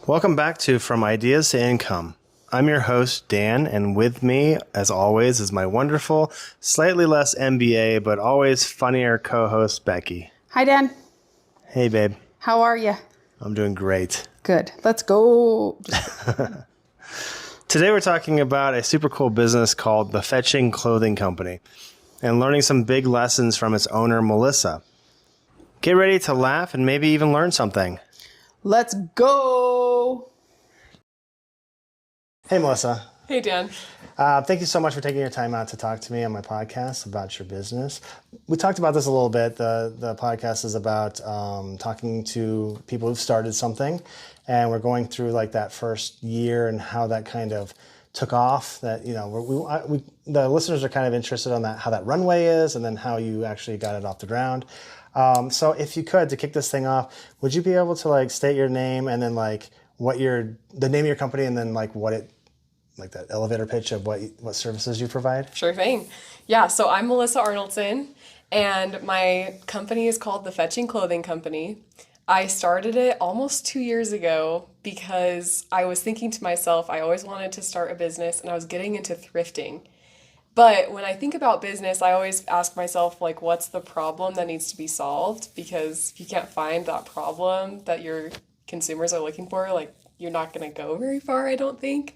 Welcome back to From Ideas to Income. I'm your host, Dan, and with me, as always, is my wonderful, slightly less MBA, but always funnier co-host, Becky. Hi, Dan. Hey, babe. How are you? I'm doing great. Good. Let's go. Today we're talking about a super cool business called the Fetching Clothing Company and learning some big lessons from its owner, Melissa. Get ready to laugh and maybe even learn something. Let's go. Hey, Melissa. Hey, Dan. Thank you so much for taking your time out to talk to me on my podcast about your business. We talked about this a little bit. The podcast is about talking to people who've started something, and we're going through like that first year and how that kind of took off. That the listeners are kind of interested on that, how that runway is, and then how you actually got it off the ground. So if you could, to kick this thing off, would you be able to like state your name and then like the name of your company and then like like that elevator pitch of what services you provide? Sure thing. Yeah, so I'm Melissa Arnoldson, and my company is called the Fetching Clothing Company. I started it almost 2 years ago because I was thinking to myself, I always wanted to start a business, and I was getting into thrifting. But when I think about business, I always ask myself, like, what's the problem that needs to be solved? Because if you can't find that problem that your consumers are looking for, like, you're not going to go very far, I don't think.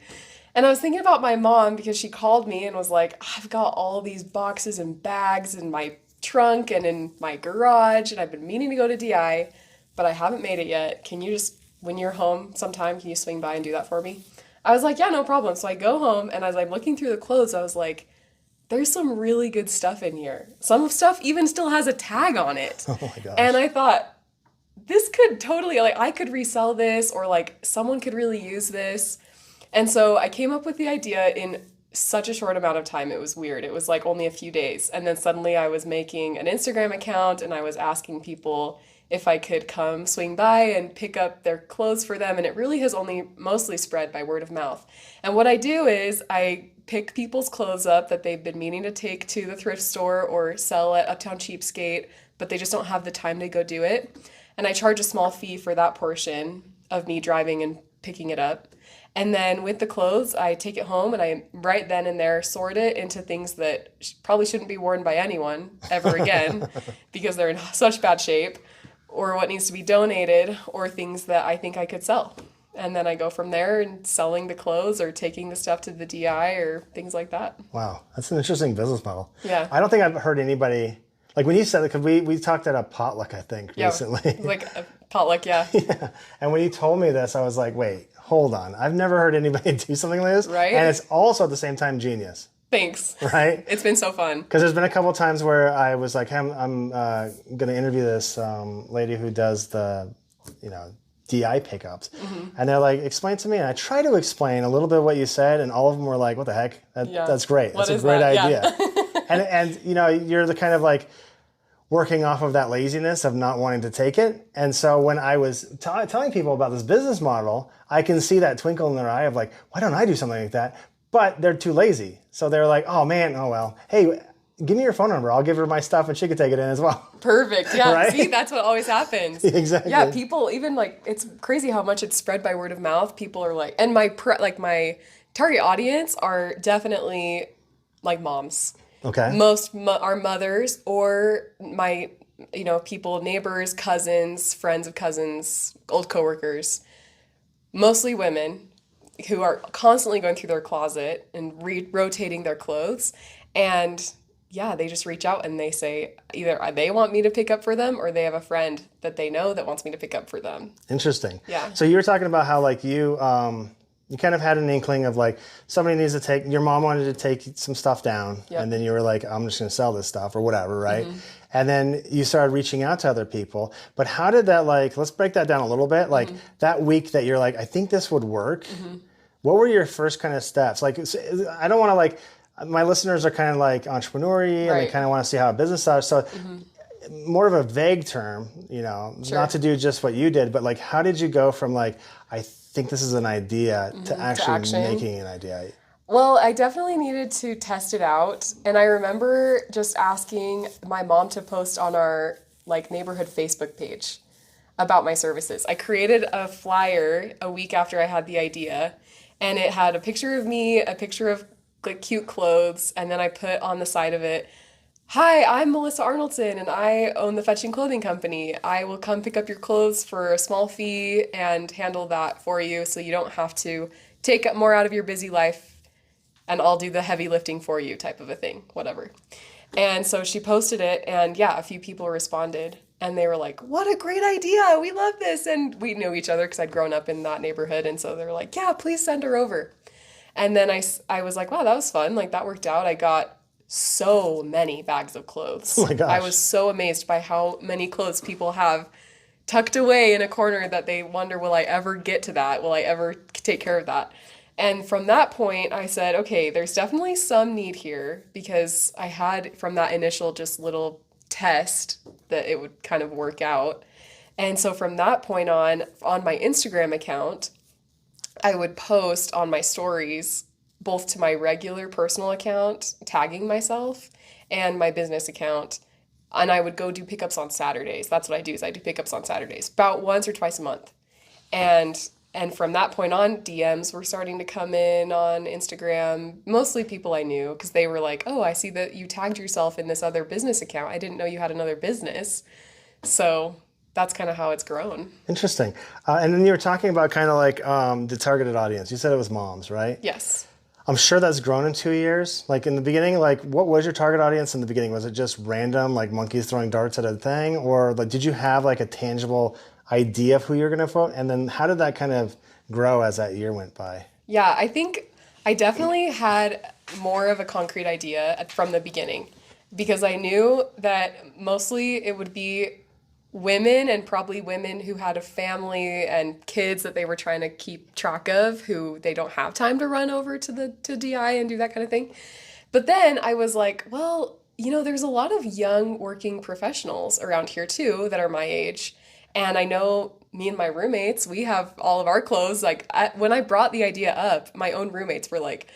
And I was thinking about my mom because she called me and was like, I've got all these boxes and bags in my trunk and in my garage, and I've been meaning to go to DI, but I haven't made it yet. Can you just, when you're home sometime, can you swing by and do that for me? I was like, yeah, no problem. So I go home, and as I'm looking through the clothes, I was like, there's some really good stuff in here. Some stuff even still has a tag on it. Oh my gosh. And I thought, this could totally, like, I could resell this, or like someone could really use this. And so I came up with the idea in such a short amount of time. It was weird. It was like only a few days. And then suddenly I was making an Instagram account, and I was asking people if I could come swing by and pick up their clothes for them. And it really has only mostly spread by word of mouth. And what I do is I pick people's clothes up that they've been meaning to take to the thrift store or sell at Uptown Cheapskate, but they just don't have the time to go do it. And I charge a small fee for that portion of me driving and picking it up. And then with the clothes, I take it home and I right then and there sort it into things that probably shouldn't be worn by anyone ever again because they're in such bad shape, or what needs to be donated, or things that I think I could sell. And then I go from there and selling the clothes or taking the stuff to the DI or things like that. Wow, that's an interesting business model. Yeah. I don't think I've heard anybody, like when you said it, because we talked at a potluck, I think, recently. Yeah, like a potluck, yeah. Yeah. And when you told me this, I was like, wait, hold on. I've never heard anybody do something like this. Right. And it's also at the same time genius. Thanks. Right? It's been so fun. Because there's been a couple of times where I was like, I'm going to interview this lady who does the, DI pickups. Mm-hmm. And they're like, explain to me. And I try to explain a little bit of what you said, and all of them were like, what the heck? That's great. That's a great idea. Yeah. and you're the kind of like working off of that laziness of not wanting to take it. And so when I was telling people about this business model, I can see that twinkle in their eye of like, why don't I do something like that? But they're too lazy. So they're like, oh man, oh well. Hey, give me your phone number. I'll give her my stuff and she could take it in as well. Perfect. Yeah. Right? See, that's what always happens. Exactly. Yeah. People even like, it's crazy how much it's spread by word of mouth. People are like, and my target audience are definitely like moms. Okay. Most are mothers, or my, people, neighbors, cousins, friends of cousins, old coworkers, mostly women who are constantly going through their closet and rotating their clothes. And yeah, they just reach out and they say either they want me to pick up for them, or they have a friend that they know that wants me to pick up for them. Interesting. Yeah. So you were talking about how like you kind of had an inkling of like somebody needs to take, your mom wanted to take some stuff down. Yep. And then you were like, I'm just going to sell this stuff or whatever, right? Mm-hmm. And then you started reaching out to other people. But how did that let's break that down a little bit. Like that week that you're like, I think this would work. Mm-hmm. What were your first kind of steps? Like, I don't want to my listeners are kind of like entrepreneur-y, and they kind of want to see how a business starts. So more of a vague term, Sure. not to do just what you did, but like, how did you go from like, I think this is an idea to actually making an idea? Well, I definitely needed to test it out. And I remember just asking my mom to post on our neighborhood Facebook page. about my services. I created a flyer a week after I had the idea, and it had a picture of me, a picture of like cute clothes, and then I put on the side of it, "Hi, I'm Melissa Arnoldson and I own the Fetching Clothing Company. I will come pick up your clothes for a small fee and handle that for you so you don't have to take up more out of your busy life and I'll do the heavy lifting for you," type of a thing, whatever. And so she posted it, and yeah, a few people responded and they were like, "What a great idea. We love this." And we knew each other because I'd grown up in that neighborhood. And so they were like, "Yeah, please send her over." And then I was like, wow, that was fun. Like that worked out. I got so many bags of clothes. Oh my gosh. I was so amazed by how many clothes people have tucked away in a corner that they wonder, will I ever get to that? Will I ever take care of that? And from that point, I said, okay, there's definitely some need here, because I had from that initial just little test that it would kind of work out. And so from that point on my Instagram account, I would post on my stories both to my regular personal account, tagging myself, and my business account. And I would go do pickups on Saturdays. That's what I do, is I do pickups on Saturdays, about once or twice a month. And from that point on, DMs were starting to come in on Instagram, mostly people I knew, because they were like, "Oh, I see that you tagged yourself in this other business account. I didn't know you had another business." So that's kind of how it's grown. Interesting. And then you were talking about kind of like the targeted audience. You said it was moms, right? Yes. I'm sure that's grown in 2 years. Like in the beginning, like what was your target audience in the beginning? Was it just random, like monkeys throwing darts at a thing? Or like did you have like a tangible idea of who you're going to vote? And then how did that kind of grow as that year went by? Yeah, I think I definitely had more of a concrete idea from the beginning, because I knew that mostly it would be women, and probably women who had a family and kids that they were trying to keep track of, who they don't have time to run over to DI and do that kind of thing. But then I was like, well, there's a lot of young working professionals around here too that are my age. And I know me and my roommates, we have all of our clothes. Like when I brought the idea up, my own roommates were like,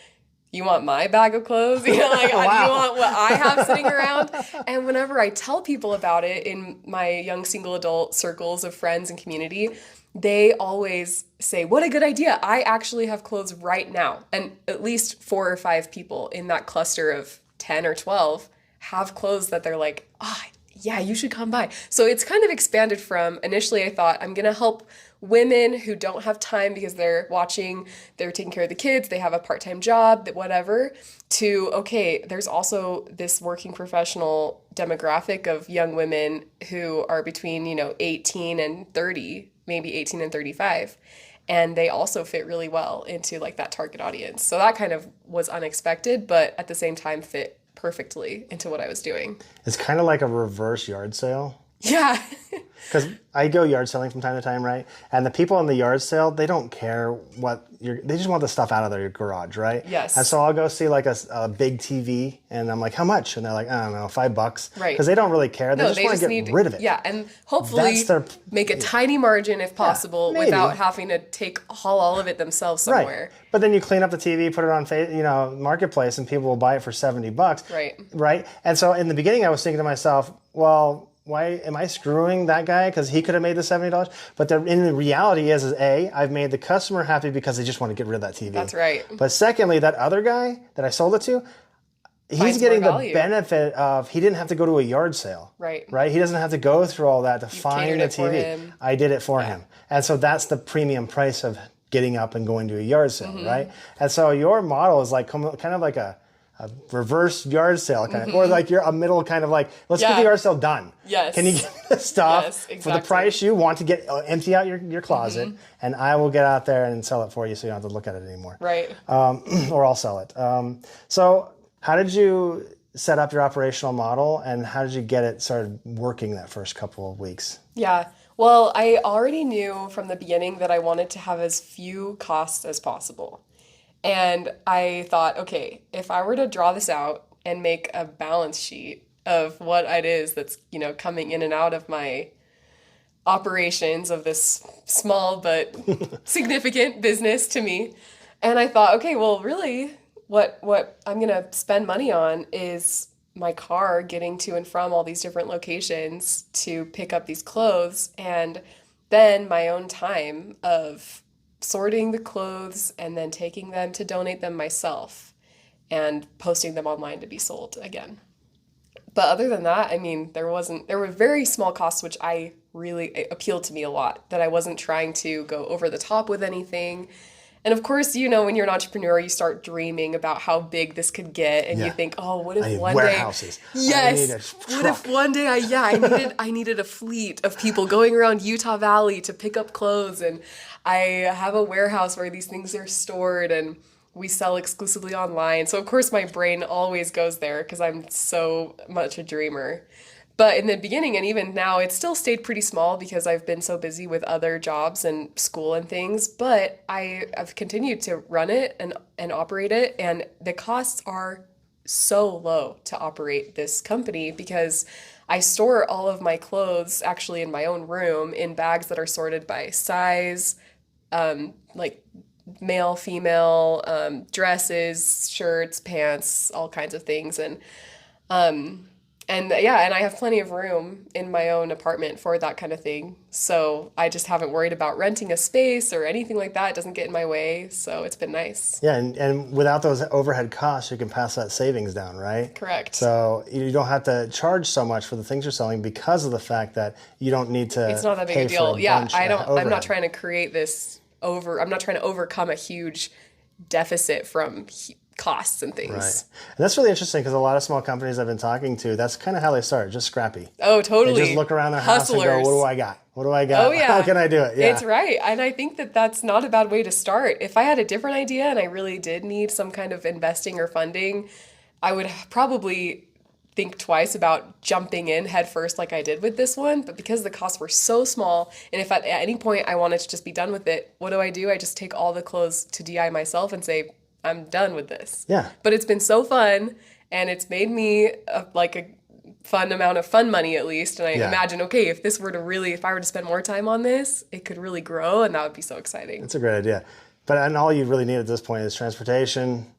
"You want my bag of clothes? Like, Wow. you want what I have sitting around?" And whenever I tell people about it in my young single adult circles of friends and community, they always say, "What a good idea. I actually have clothes right now." And at least 4 or 5 people in that cluster of 10 or 12 have clothes that they're like, "Oh, yeah, you should come by." So it's kind of expanded from, initially I thought I'm going to help women who don't have time because they're taking care of the kids, they have a part-time job, whatever, to, okay, there's also this working professional demographic of young women who are between, 18 and 30, maybe 18 and 35. And they also fit really well into like that target audience. So that kind of was unexpected, but at the same time fit perfectly into what I was doing. It's kind of like a reverse yard sale. Yeah. Because I go yard selling from time to time, right? And the people in the yard sale, they don't care they just want the stuff out of their garage, right? Yes. And so I'll go see like a big TV and I'm like, "How much?" And they're like, "I don't know, $5. Right. Because they don't really care. They No, just want to get rid of it. Yeah, and hopefully make a tiny margin if possible, maybe. without having to haul all of it themselves somewhere. Right. But then you clean up the TV, put it on Marketplace, and people will buy it for $70. Right. Right. And so in the beginning, I was thinking to myself, well, why am I screwing that guy? Because he could have made the $70. But in the reality is A, I've made the customer happy because they just want to get rid of that TV. That's right. But secondly, that other guy that I sold it to, he's Finds getting more the value. benefit of, he didn't have to go to a yard sale. Right. Right? He doesn't have to go through all that to find catered the it for TV. him. I did it for him. And so that's the premium price of getting up and going to a yard sale, Mm-hmm. right? And so your model is like kind of like a reverse yard sale kind of, or like you're a middle kind of like, let's get Yeah. the yard sale done. Yes. Can you get the stuff Yes, for the exactly. price you want to get, empty out your closet, and I will get out there and sell it for you so you don't have to look at it anymore. Right. Or I'll sell it. So how did you set up your operational model, and how did you get it started working that first couple of weeks? Yeah. Well, I already knew from the beginning that I wanted to have as few costs as possible. And I thought, okay, if I were to draw this out and make a balance sheet of what it is that's, coming in and out of my operations of this small but significant business to me. And I thought, okay, well, really, what I'm going to spend money on is my car getting to and from all these different locations to pick up these clothes. And then my own time of sorting the clothes and then taking them to donate them myself and posting them online to be sold again. But other than that, I mean, there were very small costs, which I really it appealed to me a lot, that I wasn't trying to go over the top with anything. And of course, when you're an entrepreneur, you start dreaming about how big this could get, and you think, oh, what I if need one warehouses. day, yes, I need a what truck. if one day I needed a fleet of people going around Utah Valley to pick up clothes, and I have a warehouse where these things are stored, and we sell exclusively online. So of course my brain always goes there because I'm so much a dreamer. But in the beginning and even now, it still stayed pretty small because I've been so busy with other jobs and school and things. But I've continued to run it and operate it. And the costs are so low to operate this company because I store all of my clothes actually in my own room in bags that are sorted by size, like male, female, dresses, shirts, pants, all kinds of things. And yeah, and I have plenty of room in my own apartment for that kind of thing. So I just haven't worried about renting a space or anything like that. It doesn't get in my way. So it's been nice. Yeah, and without those overhead costs, you can pass that savings down, right? Correct. So you don't have to charge so much for the things you're selling because of the fact that you don't need to. It's not that big pay a deal. For a Yeah, bunch I'm overhead. not trying to create this I'm not trying to overcome a huge deficit from costs and things. Right. And that's really interesting because a lot of small companies I've been talking to, that's kind of how they start, just scrappy. Oh, totally. They just look around their house and go, what do I got? What do I got? Oh, yeah. How can I do it? Yeah. It's right. And I think that that's not a bad way to start. If I had a different idea and I really did need some kind of investing or funding, I would probably think twice about jumping in head first like I did with this one. But because the costs were so small, and if at any point I wanted to just be done with it, what do? I just take all the clothes to DI myself and say, I'm done with this. Yeah. But it's been so fun, and it's made me a fun amount of fun money at least. And I imagine, okay, if I were to spend more time on this, it could really grow, and that would be so exciting. That's a great idea. And all you really need at this point is transportation.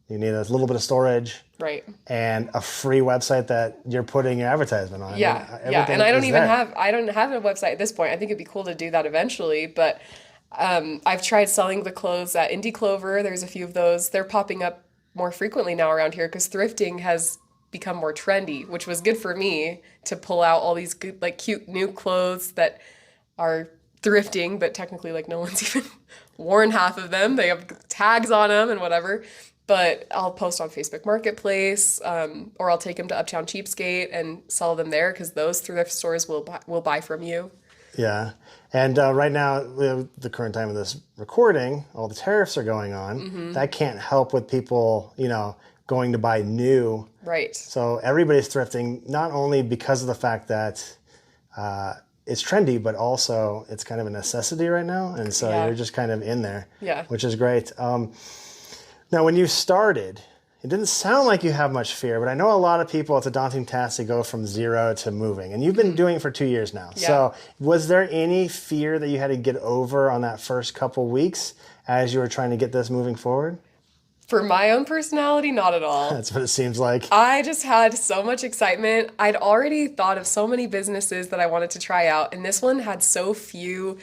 You need a little bit of storage. Right. And a free website that you're putting your advertisement on. Yeah. I mean, And I don't have have a website at this point. I think it'd be cool to do that eventually, but I've tried selling the clothes at Indie Clover. There's a few of those. They're popping up more frequently now around here because thrifting has become more trendy, which was good for me to pull out all these good, cute new clothes that are thrifting, but technically no one's even worn half of them. They have tags on them and whatever. But I'll post on Facebook Marketplace, or I'll take them to Uptown Cheapskate and sell them there because those thrift stores will buy from you. Yeah. And right now, the current time of this recording, all the tariffs are going on. Mm-hmm. That can't help with people, going to buy new. Right. So everybody's thrifting, not only because of the fact that it's trendy, but also it's kind of a necessity right now. And so you're just kind of in there, which is great. Now, when you started, it didn't sound like you have much fear, but I know a lot of people, it's a daunting task to go from zero to moving. And you've been doing it for 2 years now. Yeah. So was there any fear that you had to get over on that first couple weeks as you were trying to get this moving forward? For my own personality, not at all. That's what it seems like. I just had so much excitement. I'd already thought of so many businesses that I wanted to try out, and this one had so few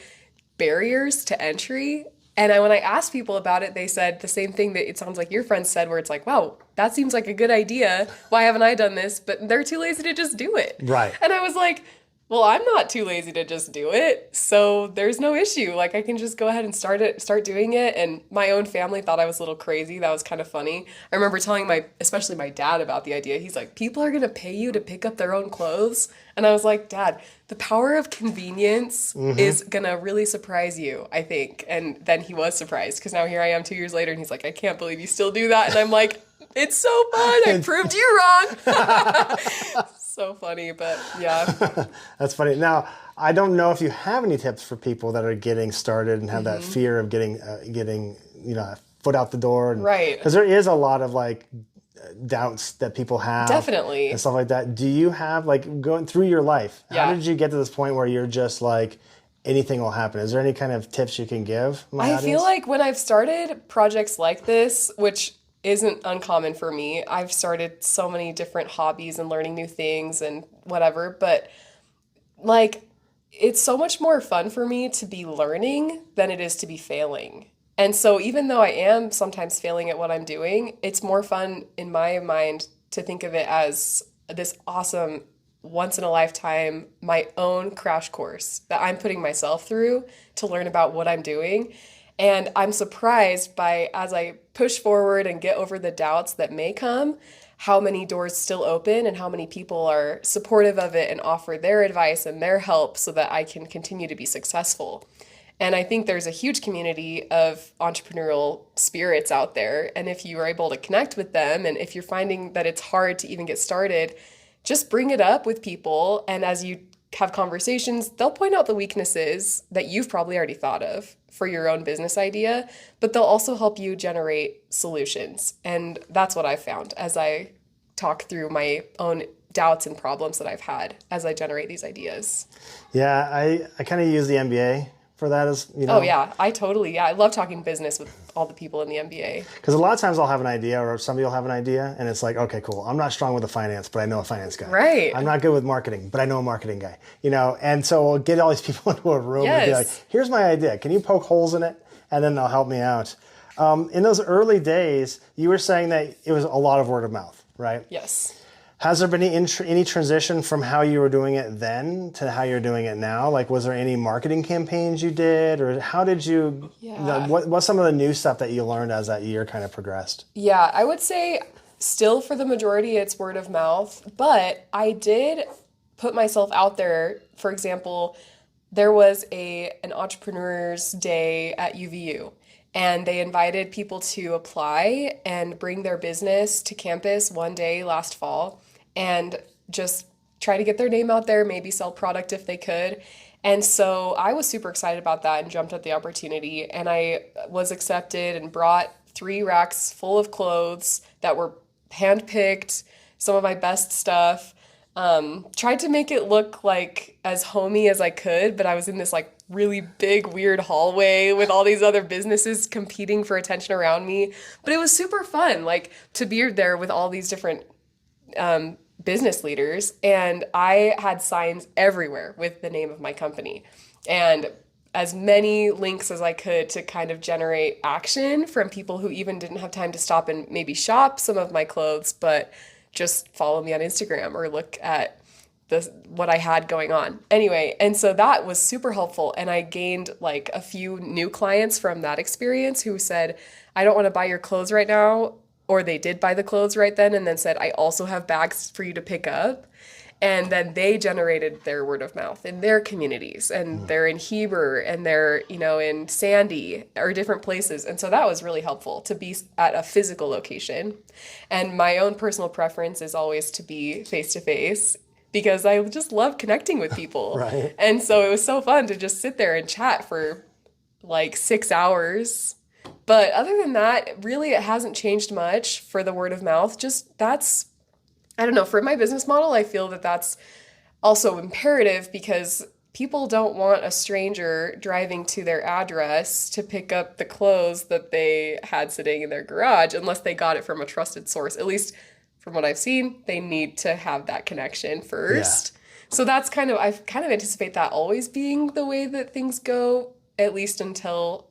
barriers to entry. And when I asked people about it, they said the same thing that it sounds like your friends said, where it's like, wow, that seems like a good idea. Why haven't I done this? But they're too lazy to just do it. Right. And I was like, well, I'm not too lazy to just do it. So there's no issue. I can just go ahead and start doing it. And my own family thought I was a little crazy. That was kind of funny. I remember telling especially my dad about the idea. He's like, people are going to pay you to pick up their own clothes. And I was like, Dad, the power of convenience is going to really surprise you, I think. And then he was surprised because now here I am 2 years later and he's like, I can't believe you still do that. And I'm like, it's so fun. I proved you wrong. So funny, but yeah. That's funny. Now, I don't know if you have any tips for people that are getting started and have that fear of getting a foot out the door. Right. Because there is a lot of doubts that people have. Definitely. And stuff like that. Do you have going through your life? Yeah. How did you get to this point where you're just anything will happen? Is there any kind of tips you can give my audience? I feel like when I've started projects like this, which isn't uncommon for me. I've started so many different hobbies and learning new things and whatever, but it's so much more fun for me to be learning than it is to be failing. And so even though I am sometimes failing at what I'm doing, it's more fun in my mind to think of it as this awesome, once in a lifetime, my own crash course that I'm putting myself through to learn about what I'm doing. And I'm surprised by, as I push forward and get over the doubts that may come, how many doors still open and how many people are supportive of it and offer their advice and their help so that I can continue to be successful. And I think there's a huge community of entrepreneurial spirits out there. And if you are able to connect with them, and if you're finding that it's hard to even get started, just bring it up with people. And as you have conversations, they'll point out the weaknesses that you've probably already thought of for your own business idea, but they'll also help you generate solutions. And that's what I've found as I talk through my own doubts and problems that I've had as I generate these ideas. Yeah, I kind of use the MBA for that, as you know. Oh yeah, I love talking business with all the people in the MBA. Because a lot of times I'll have an idea, or somebody will have an idea, and it's like, okay, cool. I'm not strong with the finance, but I know a finance guy. Right. I'm not good with marketing, but I know a marketing guy. And so we'll get all these people into a room and be like, here's my idea. Can you poke holes in it? And then they'll help me out. In those early days, you were saying that it was a lot of word of mouth, right? Yes. Has there been any transition from how you were doing it then to how you're doing it now? Like, was there any marketing campaigns you did, or how did you? Yeah. What's some of the new stuff that you learned as that year kind of progressed? Yeah, I would say still for the majority it's word of mouth, but I did put myself out there. For example, there was an entrepreneurs day at UVU. And they invited people to apply and bring their business to campus one day last fall and just try to get their name out there, maybe sell product if they could. And so I was super excited about that and jumped at the opportunity. And I was accepted and brought 3 racks full of clothes that were handpicked, some of my best stuff. Tried to make it look like as homey as I could, but I was in this like really big, weird hallway with all these other businesses competing for attention around me. But it was super fun, like to be there with all these different business leaders. And I had signs everywhere with the name of my company and as many links as I could to kind of generate action from people who even didn't have time to stop and maybe shop some of my clothes, but just follow me on Instagram or look at what I had going on. Anyway, and so that was super helpful. And I gained like a few new clients from that experience who said, I don't want to buy your clothes right now. Or they did buy the clothes right then and then said, I also have bags for you to pick up. And then they generated their word of mouth in their communities, and they're in Heber and they're, in Sandy or different places. And so that was really helpful to be at a physical location. And my own personal preference is always to be face to face because I just love connecting with people. Right. And so it was so fun to just sit there and chat for like 6 hours. But other than that, really it hasn't changed much for the word of mouth. Just I don't know, for my business model, I feel that that's also imperative because people don't want a stranger driving to their address to pick up the clothes that they had sitting in their garage unless they got it from a trusted source. At least from what I've seen, they need to have that connection first. Yeah. So I kind of anticipate that always being the way that things go, at least until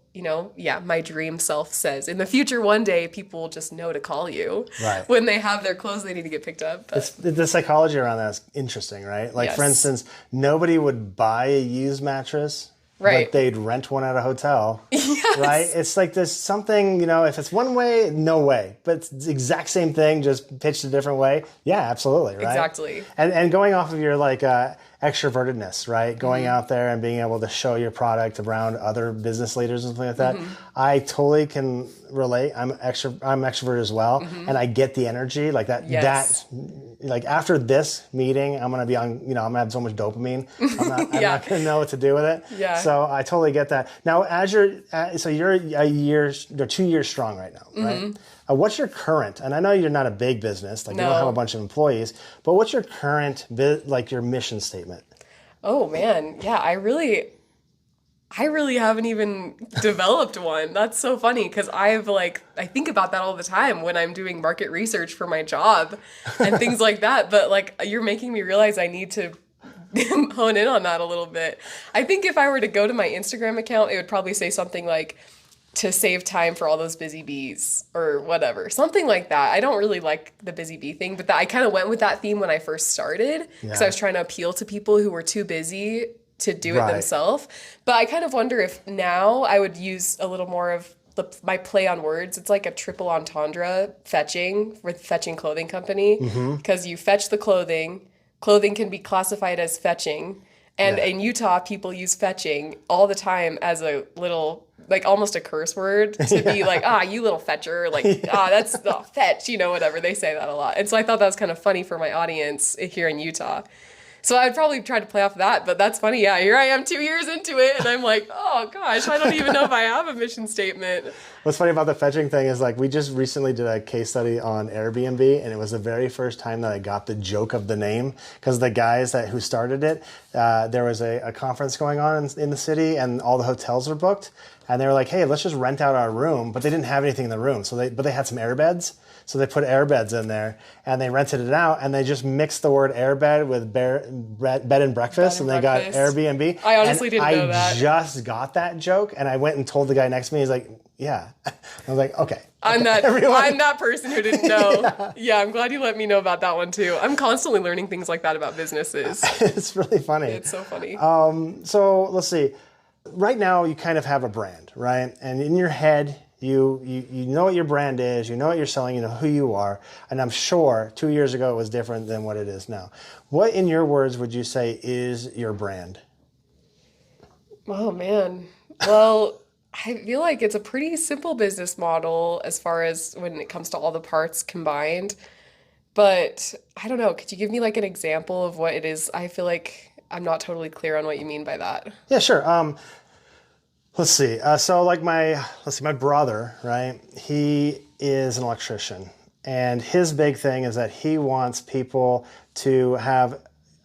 my dream self says in the future, one day people will just know to call you when they have their clothes they need to get picked up. The psychology around that is interesting, right? Like, for instance, nobody would buy a used mattress, but they'd rent one at a hotel, right? It's like there's something, if it's one way, no way. But it's the exact same thing, just pitched a different way. Yeah, absolutely, right? Exactly. And going off of your, extrovertedness, right? Going out there and being able to show your product around other business leaders and something like that. I totally can relate. I'm extrovert as well, and I get the energy like that. Yes. Like after this meeting, I'm gonna be on. I'm gonna have so much dopamine. I'm not gonna know what to do with it. Yeah. So I totally get that. Now, as you're a year or 2 years strong right now, right? What's your current? And I know you're not a big business, you don't have a bunch of employees, but what's your current your mission statement? Oh man, yeah, I really haven't even developed one. That's so funny because I think about that all the time when I'm doing market research for my job and things like that. But you're making me realize I need to hone in on that a little bit. I think if I were to go to my Instagram account, it would probably say something like, to save time for all those busy bees or whatever. Something like that. I don't really like the busy bee thing, but I kind of went with that theme when I first started because I was trying to appeal to people who were too busy to do it themselves. But I kind of wonder if now I would use a little more of my play on words. It's like a triple entendre fetching with Fetching Clothing Company because you fetch the clothing. Clothing can be classified as fetching. And in Utah, people use fetching all the time as a little, like almost a curse word to be like, you little fetcher, like, that's fetch, whatever. They say that a lot. And so I thought that was kind of funny for my audience here in Utah. So I'd probably try to play off of that, but that's funny. Yeah, here I am 2 years into it, and I'm like, oh gosh, I don't even know if I have a mission statement. What's funny about the fetching thing is like we just recently did a case study on Airbnb, and it was the very first time that I got the joke of the name because the guys who started it, there was a conference going on in the city, and all the hotels were booked, and they were like, hey, let's just rent out our room, but they didn't have anything in the room, but they had some airbeds. So they put airbeds in there, and they rented it out, and they just mixed the word airbed with bed and breakfast, and they got Airbnb. I honestly didn't know that. I just got that joke, and I went and told the guy next to me. He's like, yeah. I was like, okay. I'm that person who didn't know. Yeah, I'm glad you let me know about that one too. I'm constantly learning things like that about businesses. It's really funny. It's so funny. So let's see. Right now, you kind of have a brand, right? And in your head, you know what your brand is, you know what you're selling, you know who you are, and I'm sure 2 years ago it was different than what it is now. What, in your words, would you say is your brand? Oh, man. Well, I feel like it's a pretty simple business model as far as when it comes to all the parts combined. But I don't know. Could you give me like an example of what it is? I feel like I'm not totally clear on what you mean by that. Yeah, sure. Let's see. My brother, right? He is an electrician, and his big thing is that he wants people to have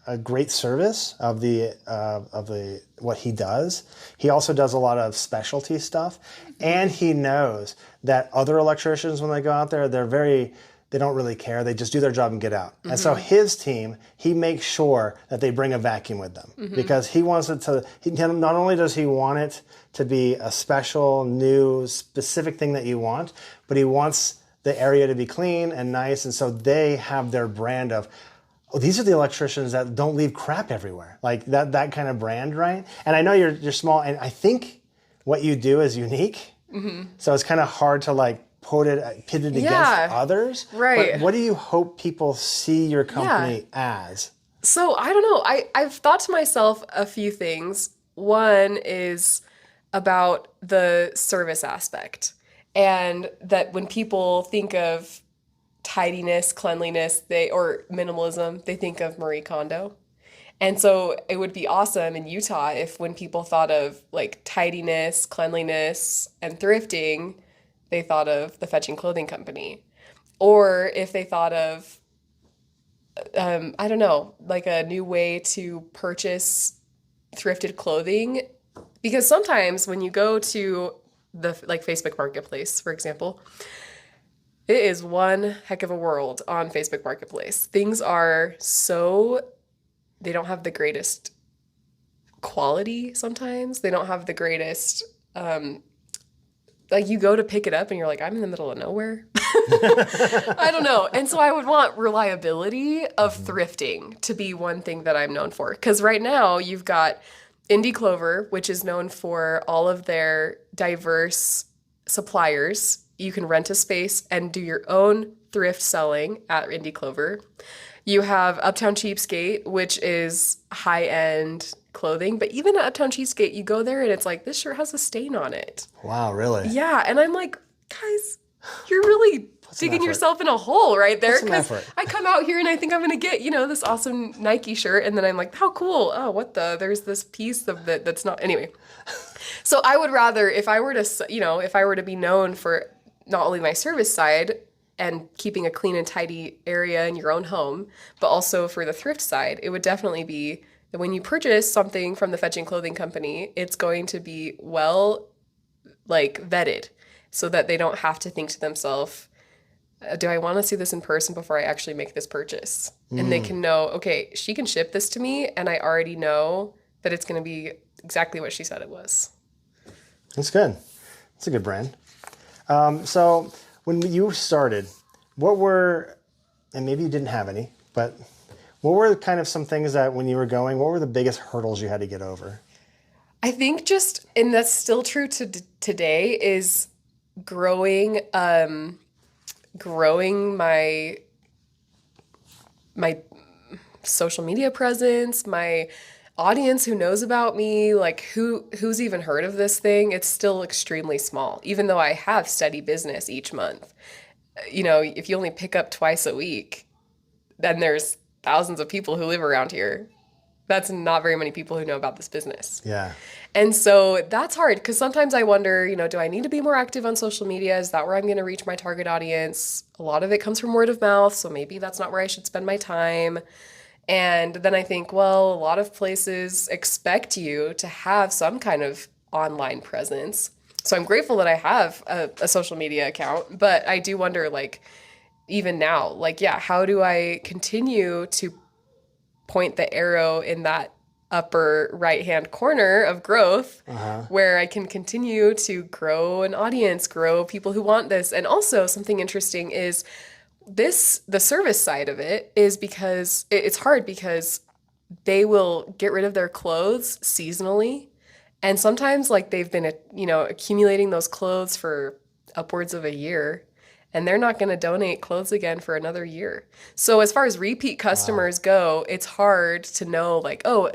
a great service of the what he does. He also does a lot of specialty stuff, and he knows that other electricians, when they go out there, they don't really care. They just do their job and get out. And so his team, he makes sure that they bring a vacuum with them because he wants it to, not only does he want it to be a special, new, specific thing that you want, but he wants the area to be clean and nice. And so they have their brand of, these are the electricians that don't leave crap everywhere. Like that kind of brand, right? And I know you're small, and I think what you do is unique. So it's kind of hard to pit it against others. Right. But what do you hope people see your company as? So I don't know. I've thought to myself a few things. One is about the service aspect, and that when people think of tidiness, cleanliness, or minimalism, they think of Marie Kondo. And so it would be awesome in Utah if when people thought of like tidiness, cleanliness, and thrifting, they thought of the Fetching Clothing Company. Or if they thought of, I don't know, like a new way to purchase thrifted clothing. Because sometimes when you go to the Facebook Marketplace, for example, it is one heck of a world on Facebook Marketplace. Things are they don't have the greatest quality sometimes. They don't have the greatest, you go to pick it up and you're like, I'm in the middle of nowhere. I don't know. And so I would want reliability of thrifting to be one thing that I'm known for. Because right now you've got Indie Clover, which is known for all of their diverse suppliers. You can rent a space and do your own thrift selling at Indie Clover. You have Uptown Cheapskate, which is high-end clothing. But even at Uptown Cheapskate, you go there and it's like, this shirt has a stain on it. Wow, really? Yeah. And I'm like, guys, you're really digging yourself in a hole right there. Because I come out here and I think I'm going to get, this awesome Nike shirt. And then I'm like, how cool. Oh, there's this piece of that that's not. Anyway. So I would rather, if I were to be known for not only my service side and keeping a clean and tidy area in your own home, but also for the thrift side, it would definitely be that when you purchase something from the Fetching Clothing Company, it's going to be well, vetted so that they don't have to think to themselves, do I want to see this in person before I actually make this purchase? And they can know, okay, she can ship this to me, and I already know that it's going to be exactly what she said it was. That's good. That's a good brand. So when you started, what were, and maybe you didn't have any, but what were kind of some things that when you were going, what were the biggest hurdles you had to get over? I think just, and that's still true to today, is growing growing my social media presence, my audience who knows about me, like who's even heard of this thing. It's still extremely small, even though I have steady business each month. You know, if you only pick up twice a week, then there's thousands of people who live around here. That's not very many people who know about this business. Yeah. And so that's hard because sometimes I wonder, you know, do I need to be more active on social media? Is that where I'm going to reach my target audience? A lot of it comes from word of mouth, so maybe that's not where I should spend my time. And then I think, well, a lot of places expect you to have some kind of online presence. So I'm grateful that I have a social media account, but I do wonder, like, even now, like, yeah, how do I continue to point the arrow in that upper right-hand corner of growth where I can continue to grow an audience, grow people who want this. And also something interesting is the service side of it is because it's hard because they will get rid of their clothes seasonally. And sometimes like they've been, you know, accumulating those clothes for upwards of a year, and they're not going to donate clothes again for another year. So as far as repeat customers go, it's hard to know, like, oh,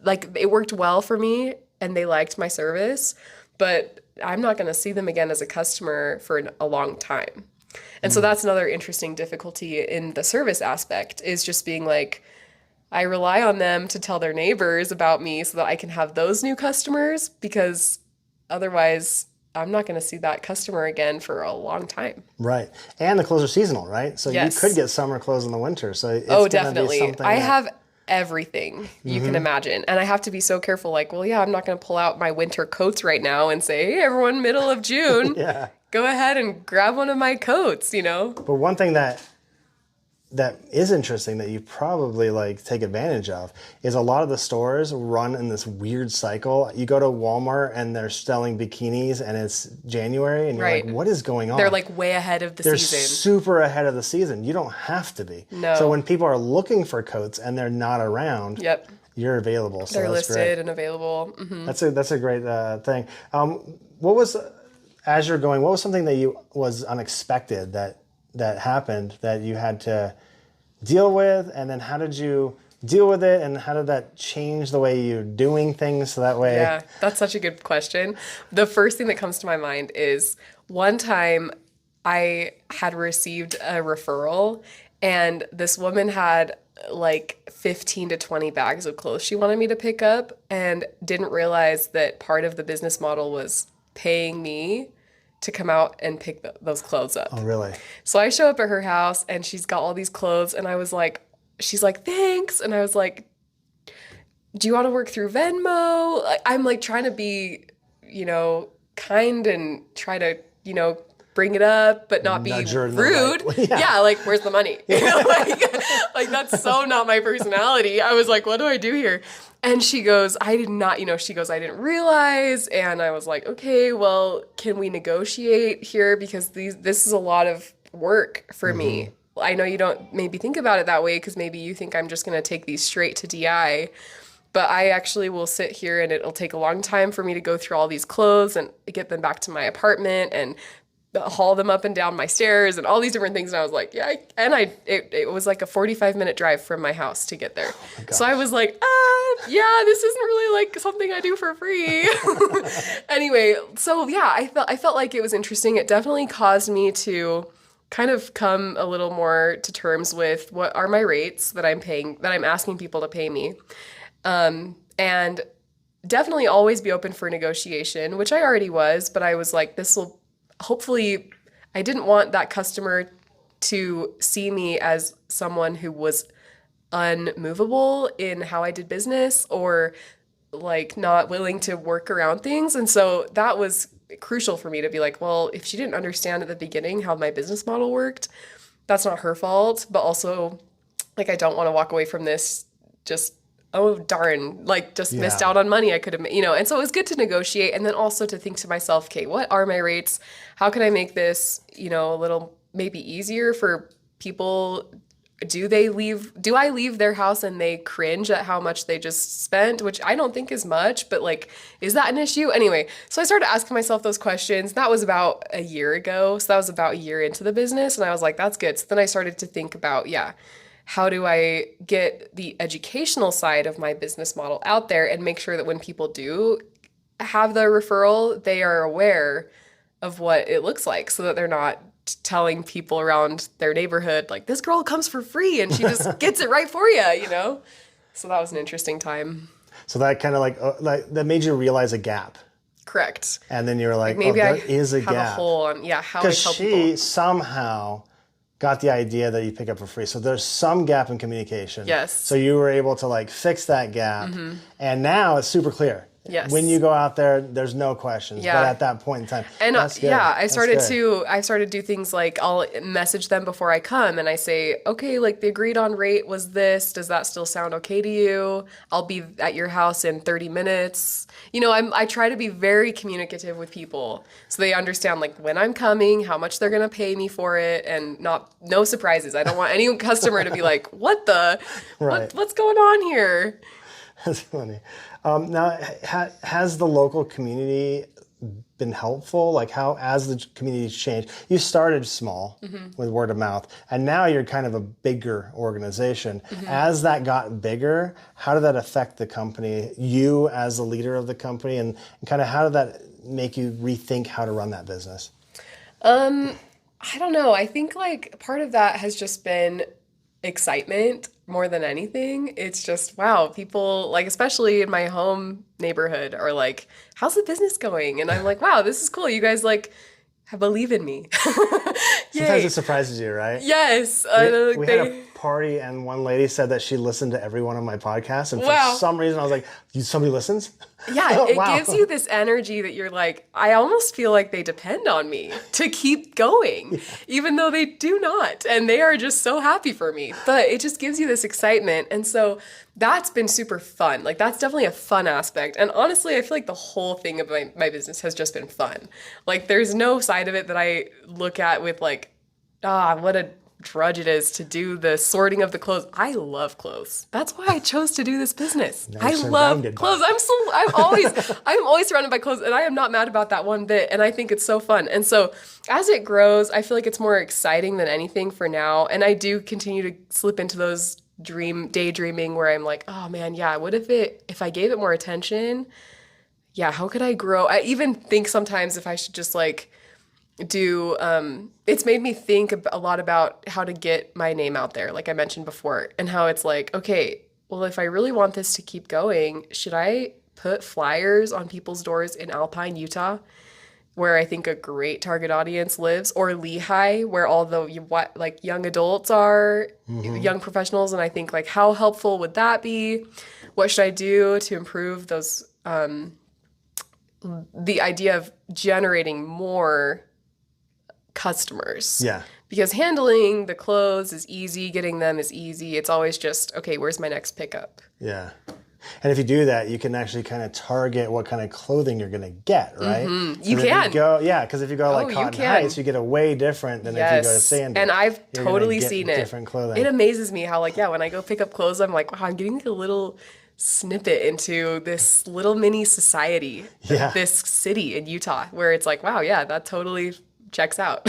like it worked well for me and they liked my service, but I'm not going to see them again as a customer for a long time. And so that's another interesting difficulty in the service aspect, is just being like, I rely on them to tell their neighbors about me so that I can have those new customers, because otherwise I'm not going to see that customer again for a long time. Right. And the clothes are seasonal, right? So Yes. you could get summer clothes in the winter. So it's Oh, gonna definitely. Be something I that- have everything you can imagine. And I have to be so careful. Like, well, yeah, I'm not going to pull out my winter coats right now and say, hey, everyone, middle of June, Yeah. go ahead and grab one of my coats, you know? But one thing that is interesting that you probably like take advantage of is a lot of the stores run in this weird cycle. You go to Walmart and they're selling bikinis and it's January and you're Right. like, what is going on? They're like way ahead of the They're season. super ahead of the season. You don't have to be. No. So when people are looking for coats and they're not around, Yep. you're available. So They're that's listed great. and available. Mm-hmm. That's a great thing. What was, as you're going, what was something that was unexpected that happened that you had to deal with, and then how did you deal with it, and how did that change the way you're doing things so that way? Yeah, that's such a good question. The first thing that comes to my mind is one time I had received a referral, and this woman had like 15 to 20 bags of clothes she wanted me to pick up, and didn't realize that part of the business model was paying me to come out and pick those clothes up. Oh, really? So I show up at her house and she's got all these clothes, and I was like, she's like, thanks. And I was like, do you want to work through Venmo? I'm like trying to be, you know, kind and try to, you know, bring it up, but not be Nudge her in the rude. right way. Yeah, like, where's the money? like that's so not my personality. I was like, what do I do here? And she goes, I did not, you know, she goes, I didn't realize. And I was like, okay, well, can we negotiate here? Because this is a lot of work for me. I know you don't maybe think about it that way because maybe you think I'm just going to take these straight to DI. But I actually will sit here and it'll take a long time for me to go through all these clothes and get them back to my apartment and haul them up and down my stairs and all these different things. And I was like, yeah. It was like a 45-minute drive from my house to get there. So I was like, yeah, this isn't really like something I do for free. Anyway, so yeah, I felt like it was interesting. It definitely caused me to kind of come a little more to terms with what are my rates that I'm asking people to pay me. And definitely always be open for negotiation, which I already was, but I was like, this will hopefully, I didn't want that customer to see me as someone who was unmovable in how I did business or like not willing to work around things. And so that was crucial for me to be like, well, if she didn't understand at the beginning how my business model worked, that's not her fault. But also, like, I don't want to walk away from this just, oh, darn, like, just missed out on money I could have, and so it was good to negotiate. And then also to think to myself, okay, what are my rates? How can I make this, a little maybe easier for people? Do I leave their house and they cringe at how much they just spent, which I don't think is much, but like, is that an issue? Anyway, so I started asking myself those questions. That was about a year ago. So that was about a year into the business. And I was like, that's good. So then I started to think about, how do I get the educational side of my business model out there and make sure that when people do have the referral, they are aware of what it looks like so that they're not telling people around their neighborhood, like, this girl comes for free and she just gets it right for you, So that was an interesting time. So that kind of like that made you realize a gap. Correct. And then you were like, maybe there I is a have gap. a hole on, how I Because tell she people. somehow got the idea that you pick up for free. So there's some gap in communication. Yes. So you were able to like fix that gap. And now it's super clear. Yes. When you go out there, there's no questions. Yeah. But at that point in time, And that's good. I started That's good. to do things like I'll message them before I come and I say, okay, like the agreed on rate was this. Does that still sound okay to you? I'll be at your house in 30 minutes. I try to be very communicative with people so they understand like when I'm coming, how much they're going to pay me for it, and no surprises. I don't want any customer to be like, what the, Right. what's going on here? That's funny. Now, has the local community been helpful? Like how, as the community's changed, you started small with word of mouth, and now you're kind of a bigger organization. As that got bigger, how did that affect the company, you as the leader of the company, and kind of how did that make you rethink how to run that business? I don't know. I think like part of that has just been excitement more than anything. It's just, wow, people like, especially in my home neighborhood, are like, how's the business going? And I'm like, wow, this is cool. You guys like believe in me. Sometimes it surprises you, right? Yes. We had a party and one lady said that she listened to every one of my podcasts, and for some reason I was like, somebody listens? Yeah, it Wow. gives you this energy that you're like, I almost feel like they depend on me to keep going, even though they do not. And they are just so happy for me. But it just gives you this excitement. And so that's been super fun. Like, that's definitely a fun aspect. And honestly, I feel like the whole thing of my business has just been fun. Like, there's no side of it that I look at with like, what a drudge it is to do the sorting of the clothes. I love clothes. That's why I chose to do this business. I love clothes. I'm always surrounded by clothes, and I am not mad about that one bit. And I think it's so fun. And so as it grows, I feel like it's more exciting than anything for now. And I do continue to slip into those daydreaming where I'm like, oh man, yeah, what if I gave it more attention? Yeah, how could I grow? I even think sometimes if I should just like do it's made me think a lot about how to get my name out there, like I mentioned before, and how it's like, okay, well, if I really want this to keep going, should I put flyers on people's doors in Alpine, Utah, where I think a great target audience lives, or Lehigh, where all the like young adults are, young professionals, and I think like how helpful would that be? What should I do to improve those the idea of generating more customers. Yeah. Because handling the clothes is easy, getting them is easy. It's always just, okay, where's my next pickup? Yeah. And if you do that, you can actually kind of target what kind of clothing you're going to get, right? Mm-hmm. So You can. Because if you go like Cotton Heights, you get a way different than if you go to Sandy. And I've You're totally gonna get seen it. Different clothing. It amazes me how, like, when I go pick up clothes, I'm like, wow, I'm getting a little snippet into this little mini society, this city in Utah, where it's like, wow, yeah, that totally checks out.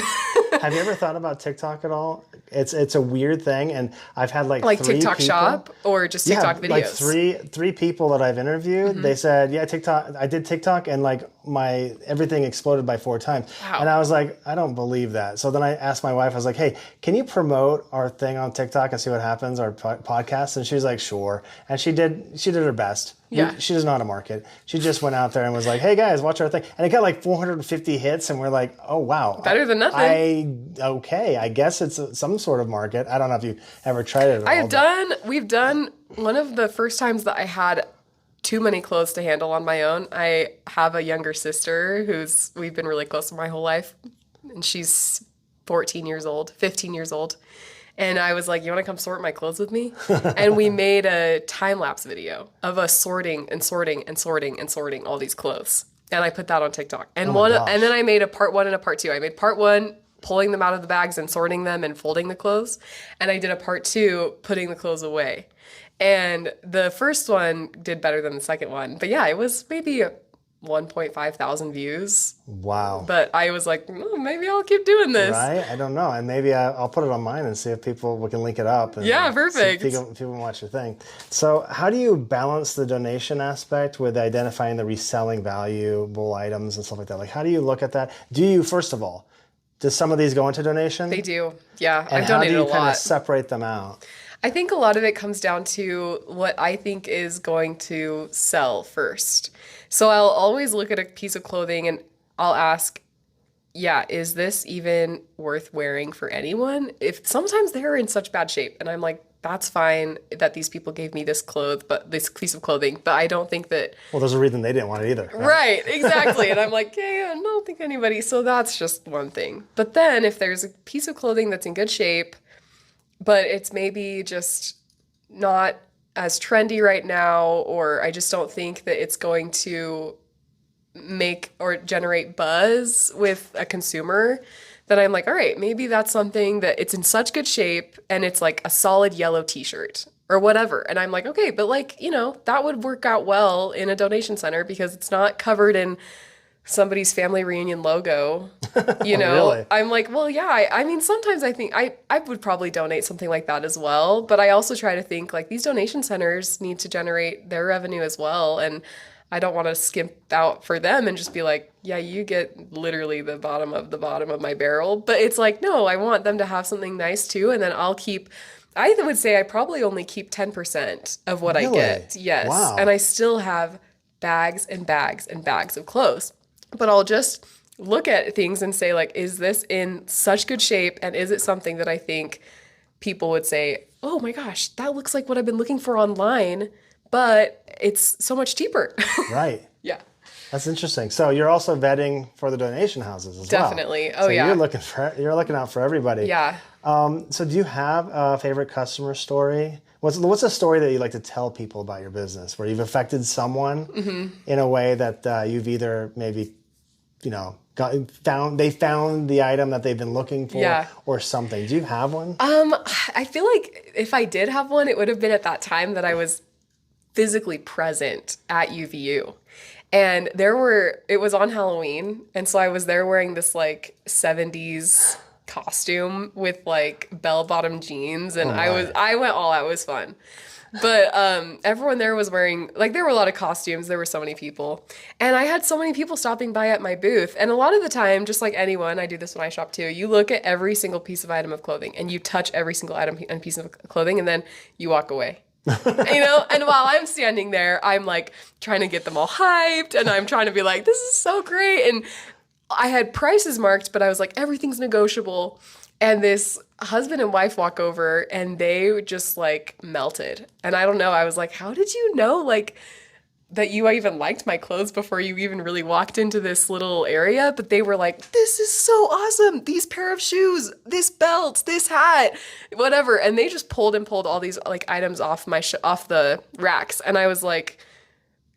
Have you ever thought about TikTok at all? It's a weird thing, and I've had like three TikTok people, Shop or just TikTok videos. Like three people that I've interviewed. They said, yeah, TikTok. I did TikTok, and like my everything exploded by 4 times. Wow. And I was like, I don't believe that. So then I asked my wife. I was like, hey, can you promote our thing on TikTok and see what happens, our podcast? And she was like, sure. And she did her best. Yeah. She doesn't know how to market. She just went out there and was like, hey guys, watch our thing. And it got like 450 hits, and we're like, oh wow. Better than nothing. I guess it's some sort of market. I don't know if you ever tried it at all. We've done one of the first times that I had too many clothes to handle on my own. I have a younger sister we've been really close my whole life, and she's 14 years old, 15 years old. And I was like, you want to come sort my clothes with me? And we made a time-lapse video of us sorting and sorting and sorting and sorting all these clothes. And I put that on TikTok. And and then I made a part 1 and a part 2. I made part 1 pulling them out of the bags and sorting them and folding the clothes. And I did a part 2 putting the clothes away. And the first one did better than the second one. But yeah, it was maybe 1.5 thousand views. Wow. But I was like, maybe I'll keep doing this. Right? I don't know. And maybe I'll put it on mine and see if we can link it up. And yeah, perfect. See if people watch your thing. So how do you balance the donation aspect with identifying the reselling valuable items and stuff like that? Like, how do you look at that? First of all, does some of these go into donation? They do. Yeah, and I've donated a lot. How do you kind of separate them out? I think a lot of it comes down to what I think is going to sell first. So I'll always look at a piece of clothing and I'll ask, is this even worth wearing for anyone? If sometimes they're in such bad shape and I'm like, that's fine that these people gave me this piece of clothing, but I don't think that... Well, there's a reason they didn't want it either. Right, exactly. And I'm like, I don't think anybody... So that's just one thing. But then if there's a piece of clothing that's in good shape, but it's maybe just not as trendy right now, or I just don't think that it's going to make or generate buzz with a consumer, then I'm like, all right, maybe that's something that it's in such good shape and it's like a solid yellow t-shirt or whatever. And I'm like, okay, but that would work out well in a donation center because it's not covered in somebody's family reunion logo, Really? I'm like, well, yeah, I mean, sometimes I think I would probably donate something like that as well. But I also try to think like these donation centers need to generate their revenue as well. And I don't want to skimp out for them and just be like, yeah, you get literally the bottom of my barrel. But it's like, no, I want them to have something nice too. And then I would say I probably only keep 10% of what I get. Yes. Wow. And I still have bags and bags and bags of clothes. But I'll just look at things and say, like, is this in such good shape? And is it something that I think people would say, oh my gosh, that looks like what I've been looking for online, but it's so much cheaper. Right. Yeah. That's interesting. So you're also vetting for the donation houses as well. Definitely. Oh, so yeah. You're looking out for everybody. Yeah. So do you have a favorite customer story? What's a story that you like to tell people about your business where you've affected someone in a way that you've either maybe they found the item that they've been looking for or something. Do you have one? I feel like if I did have one, it would have been at that time that I was physically present at UVU. And it was on Halloween. And so I was there wearing this like 70s costume with like bell-bottom jeans. And I went all out. It was fun. But everyone there was wearing, like, there were a lot of costumes. There were so many people. And I had so many people stopping by at my booth. And a lot of the time, just like anyone, I do this when I shop too, you look at every single piece of item of clothing and you touch every single item and piece of clothing and then you walk away. And while I'm standing there, I'm like trying to get them all hyped and I'm trying to be like, this is so great. And I had prices marked, but I was like, everything's negotiable. And this husband and wife walk over and they just like melted. And I don't know, I was like, how did you know like that you even liked my clothes before you even really walked into this little area? But they were like, this is so awesome. These pair of shoes, this belt, this hat, whatever. And they just pulled all these like items off off the racks. And I was like,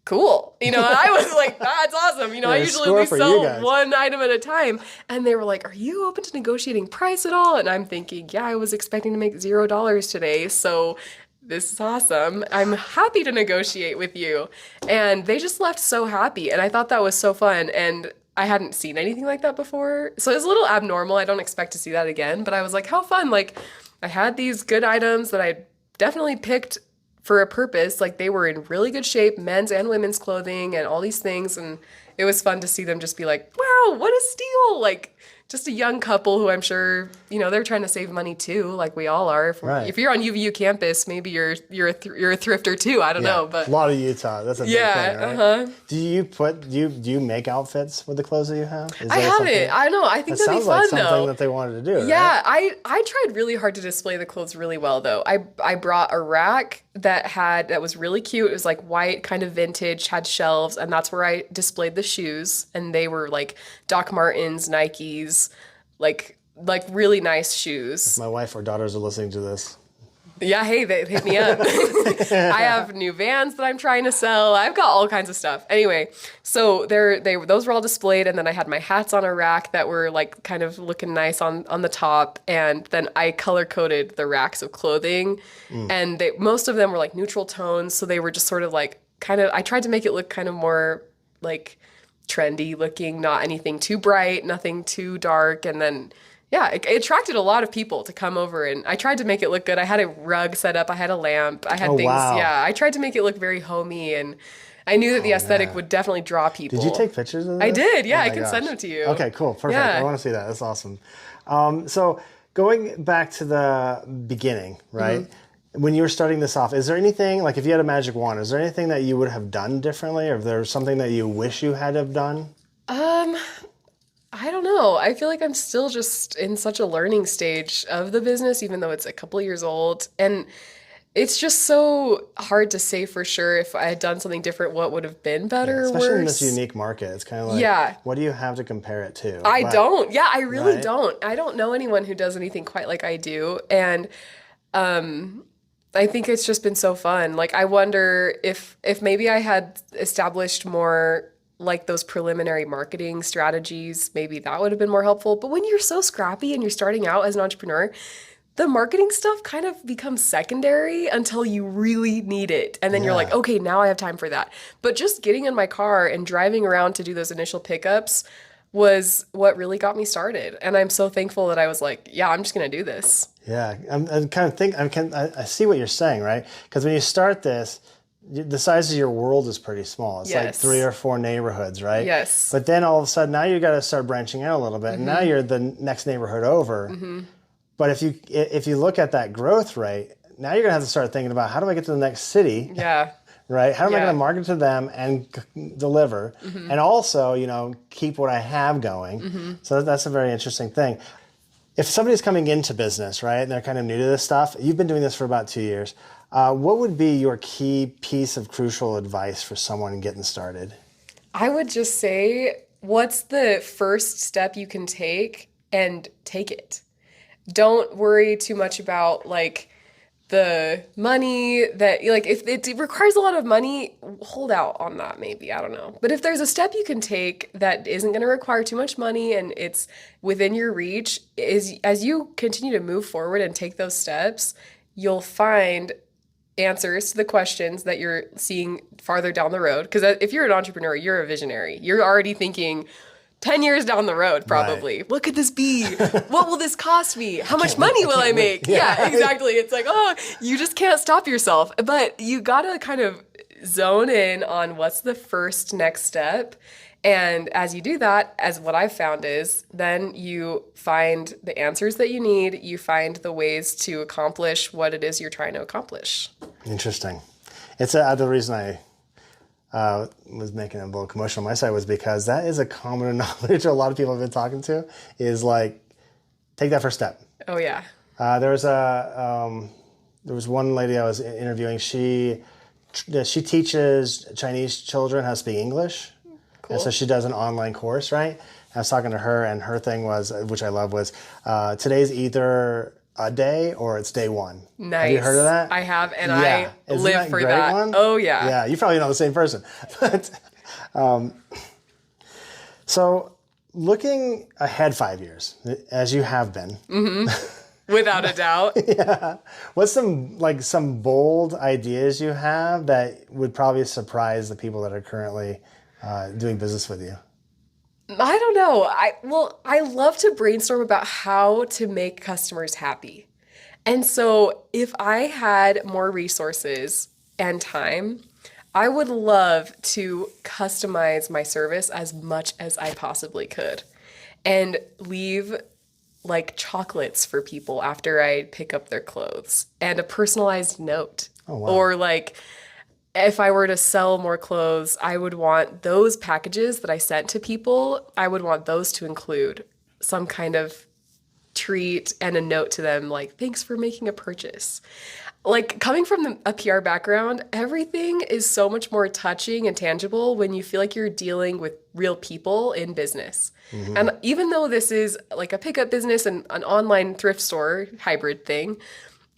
cool. I was like, that's awesome. I usually only sell one item at a time. And they were like, are you open to negotiating price at all? And I'm thinking, yeah, I was expecting to make $0 today. So this is awesome. I'm happy to negotiate with you. And they just left so happy. And I thought that was so fun. And I hadn't seen anything like that before. So it was a little abnormal. I don't expect to see that again. But I was like, how fun. Like, I had these good items that I definitely picked for a purpose. Like, they were in really good shape, men's and women's clothing and all these things. And it was fun to see them just be like, wow, what a steal. Like, just a young couple who I'm sure, they're trying to save money too, like we all are. Right. If you're on UVU campus, maybe you're a thrifter too. I don't know, but a lot of Utah. That's a big thing, right? Do you make outfits with the clothes that you have? I haven't. I know. I think that'd be fun, sounds like something though. that they wanted to do. Yeah, right? I tried really hard to display the clothes really well, though. I brought a rack that was really cute. It was like white, kind of vintage, had shelves, and that's where I displayed the shoes. And they were like Doc Martens, Nikes, like really nice shoes. My wife or daughters are listening to this. Yeah, hey, they hit me up. I have new Vans that I'm trying to sell. I've got all kinds of stuff. Anyway, so those were all displayed, and then I had my hats on a rack that were like kind of looking nice on the top, and then I color coded the racks of clothing, and most of them were like neutral tones, so they were just sort of like I tried to make it look kind of more like trendy looking, not anything too bright, nothing too dark, and then. Yeah, it attracted a lot of people to come over, and I tried to make it look good. I had a rug set up, I had a lamp, I had things. Wow. Yeah, I tried to make it look very homey, and I knew that the aesthetic would definitely draw people. Did you take pictures of this? I did, yeah. Oh I my can gosh. send them to you. Okay, cool, perfect. Yeah. I want to see that. That's awesome. So going back to the beginning, right? Mm-hmm. When you were starting this off, is there anything, like if you had a magic wand, is there anything that you would have done differently, or if there's something that you wish you had have done? I don't know. I feel like I'm still just in such a learning stage of the business, even though it's a couple years old. And it's just so hard to say for sure if I had done something different, what would have been better or Especially worse. in this unique market. It's kind of like, what do you have to compare it to? I don't. Yeah, I really Right? don't. I don't know anyone who does anything quite like I do. And I think it's just been so fun. Like, I wonder if maybe I had established more like those preliminary marketing strategies, maybe that would have been more helpful. But when you're so scrappy and you're starting out as an entrepreneur, the marketing stuff kind of becomes secondary until you really need it. And then you're like, okay, now I have time for that. But just getting in my car and driving around to do those initial pickups was what really got me started. And I'm so thankful that I was like, yeah, I'm just going to do this. Yeah, I see what you're saying, right? Because when you start this, the size of your world is pretty small. It's like 3 or 4 neighborhoods, right? Yes. But then all of a sudden, now you got to start branching out a little bit. And now you're the next neighborhood over. But if you look at that growth rate, now you're gonna have to start thinking about how do I get to the next city? Yeah. Right? How am I Yeah. going to market to them and deliver, and also, keep what I have going? So that's a very interesting thing. If somebody's coming into business, right, and they're kind of new to this stuff, you've been doing this for about 2 years. What would be your key piece of crucial advice for someone getting started? I would just say, what's the first step you can take, and take it. Don't worry too much about like the money that, like, if it requires a lot of money, hold out on that maybe, I don't know. But if there's a step you can take that isn't going to require too much money and it's within your reach, as you continue to move forward and take those steps, you'll find answers to the questions that you're seeing farther down the road. Because if you're an entrepreneur, you're a visionary. You're already thinking 10 years down the road, probably. Right. What could this be? What will this cost me? How much money will I make? Yeah, exactly. It's like, oh, you just can't stop yourself. But you gotta kind of zone in on what's the first next step. And as you do that, as what I've found is, then you find the answers that you need. You find the ways to accomplish what it is you're trying to accomplish. Interesting. It's the reason I was making a little commotion on my side was because that is a common knowledge a lot of people I've been talking to is like, take that first step. Oh, yeah. There was one lady I was interviewing. She teaches Chinese children how to speak English. Cool. And so she does an online course, right? I was talking to her, and her thing was, which I love, was today's either a day or it's day one. Nice. Have you heard of that? I have, and Yeah. I Isn't live that a for great that. one? Oh, yeah. Yeah, you probably know the same person. But, so looking ahead 5 years, as you have been. Without a doubt. Yeah. What's some bold ideas you have that would probably surprise the people that are currently doing business with you? I don't know. I love to brainstorm about how to make customers happy. And so if I had more resources and time, I would love to customize my service as much as I possibly could. and leave like chocolates for people after I pick up their clothes and a personalized note. Oh, wow. Or like if I were to sell more clothes, I would want those packages that I sent to people, I would want those to include some kind of treat and a note to them like, thanks for making a purchase. Like coming from a PR background, everything is so much more touching and tangible when you feel like you're dealing with real people in business. And even though this is like a pickup business and an online thrift store hybrid thing,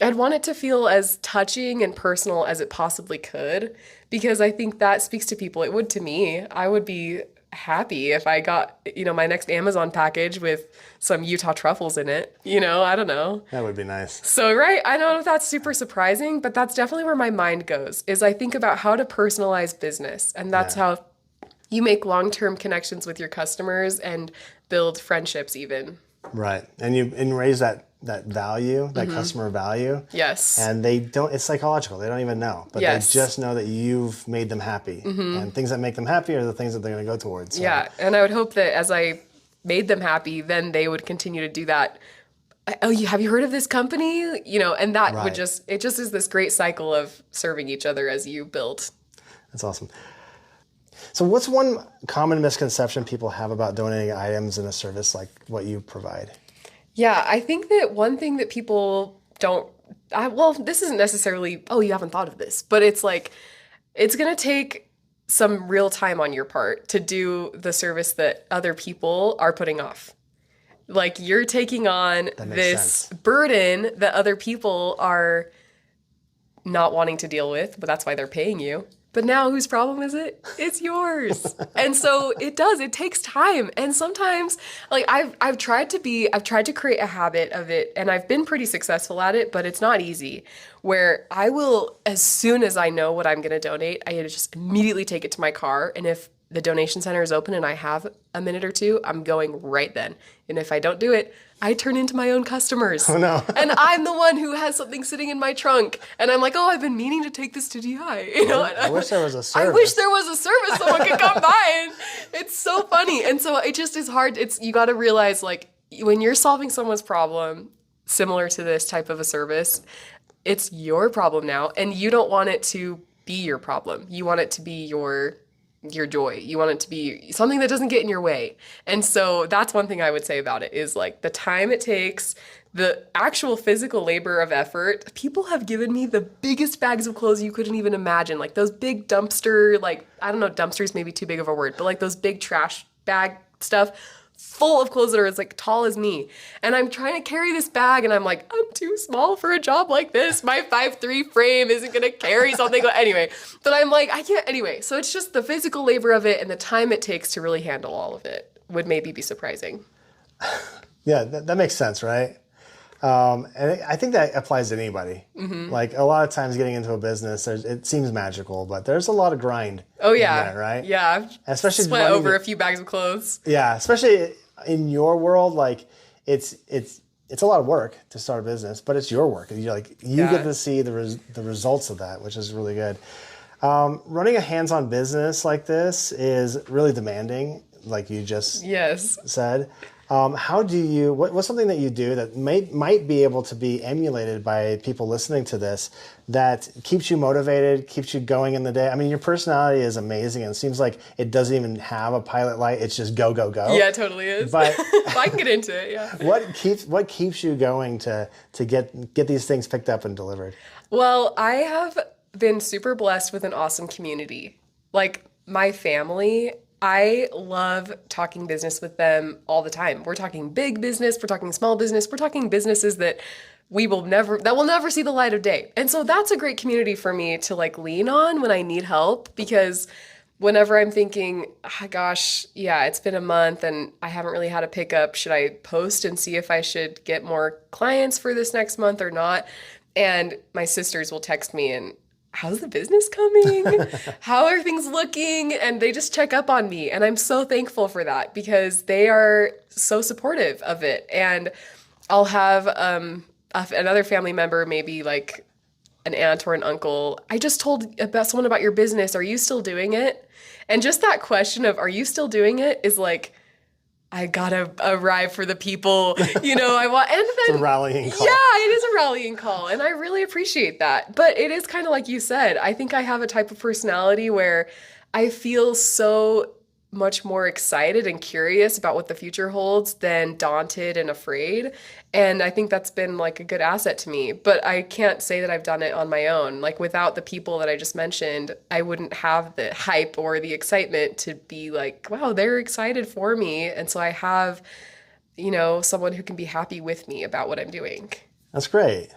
I'd want it to feel as touching and personal as it possibly could, because I think that speaks to people. It would to me. I would be happy if I got, my next Amazon package with some Utah truffles in it. I don't know. That would be nice. So, right, I don't know if that's super surprising, but that's definitely where my mind goes, is I think about how to personalize business. And that's how you make long-term connections with your customers and build friendships even. Right. And you raise that value, that customer value. Yes. And it's psychological. They don't even know, but Yes. they just know that you've made them happy. And things that make them happy are the things that they're going to go towards. So. Yeah. And I would hope that as I made them happy, then they would continue to do that. Oh, have you heard of this company? And that would it just is this great cycle of serving each other as you build. That's awesome. So what's one common misconception people have about donating items in a service like what you provide? Yeah, I think that one thing that people don't, this isn't necessarily, oh, you haven't thought of this, but it's like, it's going to take some real time on your part to do the service that other people are putting off. Like you're taking on this burden that other people are not wanting to deal with, but that's why they're paying you. But now whose problem is it? It's yours. And so it takes time. And sometimes like I've tried to create a habit of it, and I've been pretty successful at it, but it's not easy, where I will, as soon as I know what I'm going to donate, I just immediately take it to my car. And if the donation center is open and I have a minute or two, I'm going right then. And if I don't do it, I turn into my own customers. Oh, no. And I'm the one who has something sitting in my trunk. And I'm like, oh, I've been meaning to take this to DI. I wish there was a service. I wish there was a service someone could come by. And it's so funny. And so it just is hard. You got to realize, like, when you're solving someone's problem, similar to this type of a service, it's your problem now. And you don't want it to be your problem. You want it to be your joy. You want it to be something that doesn't get in your way. And so that's one thing I would say about it is like the time it takes, the actual physical labor of effort. People have given me the biggest bags of clothes you couldn't even imagine. Like those big dumpster, like, I don't know, dumpsters may be too big of a word, but like those big trash bag stuff full of clothes that are as like tall as me. And I'm trying to carry this bag and I'm like, I'm too small for a job like this. My 5'3" frame isn't going to carry something. Anyway, but I'm like, I can't. Anyway, so it's just the physical labor of it and the time it takes to really handle all of it would maybe be surprising. Yeah, that makes sense, right? And I think that applies to anybody. Like a lot of times getting into a business, it seems magical, but there's a lot of grind. Oh yeah, in there, right? Yeah, especially sweat over a few bags of clothes. Yeah, especially in your world, like it's a lot of work to start a business, but it's your work. You get to see the results of that, which is really good. Running a hands-on business like this is really demanding, like you just said. What's something that you do that might be able to be emulated by people listening to this that keeps you motivated, keeps you going in the day? I mean, your personality is amazing, and it seems like it doesn't even have a pilot light. It's just go, go, go. Yeah, it totally is. But I can get into it, yeah. What keeps you going to get these things picked up and delivered? Well, I have been super blessed with an awesome community. Like my family, I love talking business with them all the time. We're talking big business, we're talking small business, we're talking businesses that will never see the light of day. And so that's a great community for me to like lean on when I need help, because whenever I'm thinking, oh, gosh, yeah, it's been a month and I haven't really had a pickup, should I post and see if I should get more clients for this next month or not? And my sisters will text me and, how's the business coming? How are things looking? And they just check up on me. And I'm so thankful for that because they are so supportive of it. And I'll have another family member, maybe like an aunt or an uncle. I just told someone about your business. Are you still doing it? And just that question of, are you still doing it, is like I gotta arrive for the people, I want, and It's then a rallying call. yeah, it is a rallying call, and I really appreciate that. But it is kind of like you said, I think I have a type of personality where I feel so much more excited and curious about what the future holds than daunted and afraid. And I think that's been like a good asset to me. But I can't say that I've done it on my own. Like without the people that I just mentioned, I wouldn't have the hype or the excitement to be like, wow, they're excited for me. And so I have, someone who can be happy with me about what I'm doing. That's great.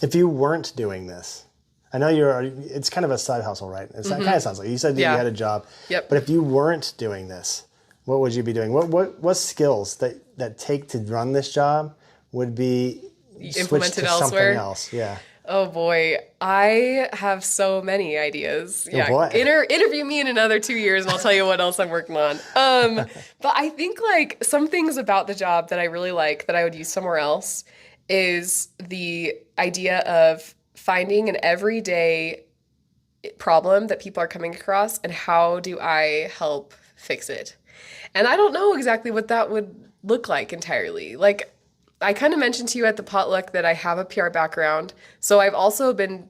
If you weren't doing this, I know it's kind of a side hustle, right? It kind of sounds like you said that you had a job. Yep. But if you weren't doing this, what would you be doing? What skills that take to run this job would be switched Implemented to elsewhere? something else? Yeah. Oh boy, I have so many ideas. Oh boy. Interview me in another 2 years and I'll tell you what else I'm working on. But I think like some things about the job that I really like that I would use somewhere else is the idea of finding an everyday problem that people are coming across and how do I help fix it. And I don't know exactly what that would look like entirely. Like I kind of mentioned to you at the potluck that I have a PR background. So I've also been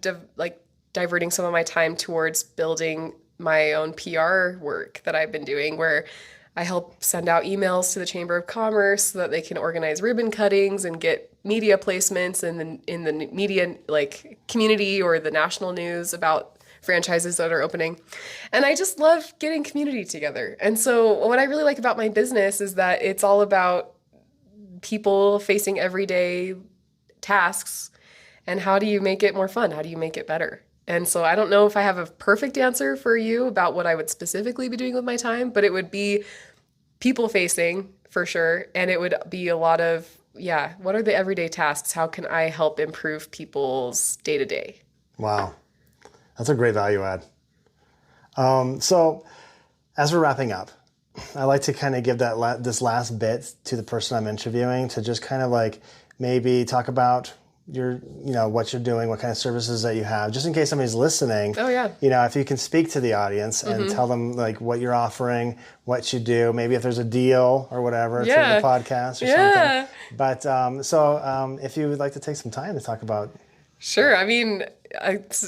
diverting some of my time towards building my own PR work that I've been doing where I help send out emails to the Chamber of Commerce so that they can organize ribbon cuttings and get media placements in the media like community or the national news about franchises that are opening. And I just love getting community together. And so what I really like about my business is that it's all about people facing everyday tasks and how do you make it more fun? How do you make it better? And so I don't know if I have a perfect answer for you about what I would specifically be doing with my time, but it would be people facing for sure. And it would be a lot of, what are the everyday tasks? How can I help improve people's day to day? Wow. That's a great value add. So as we're wrapping up, I like to kind of give this last bit to the person I'm interviewing to just kind of like maybe talk about what you're doing, what kind of services that you have, just in case somebody's listening. Oh, yeah. If you can speak to the audience and tell them like what you're offering, what you do, maybe if there's a deal or whatever to the podcast or something. But if you would like to take some time to talk about. Sure. I mean,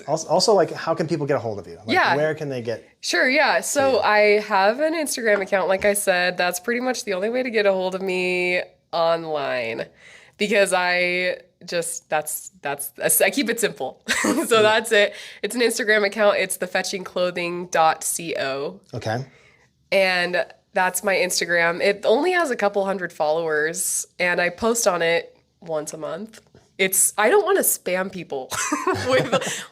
also like how can people get a hold of you? Like, where can they get? Sure. Yeah. So I have an Instagram account. Like I said, that's pretty much the only way to get a hold of me online because I keep it simple. So that's it. It's an Instagram account. It's thefetchingclothing.co. Okay. And that's my Instagram. It only has a couple hundred followers and I post on it once a month. I don't want to spam people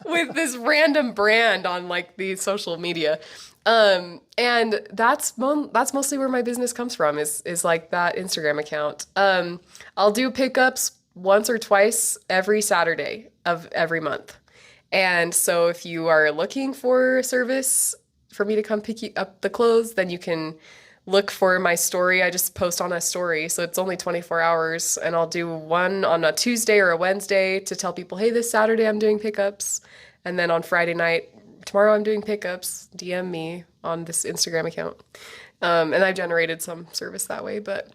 with this random brand on like the social media. And that's mostly where my business comes from is like that Instagram account. I'll do pickups once or twice every Saturday of every month. And so if you are looking for a service for me to come pick you up the clothes, then you can look for my story. I just post on a story, so it's only 24 hours, and I'll do one on a Tuesday or a Wednesday to tell people, hey, this Saturday I'm doing pickups, and then on Friday night, tomorrow I'm doing pickups, DM me on this Instagram account. And I've generated some service that way, but...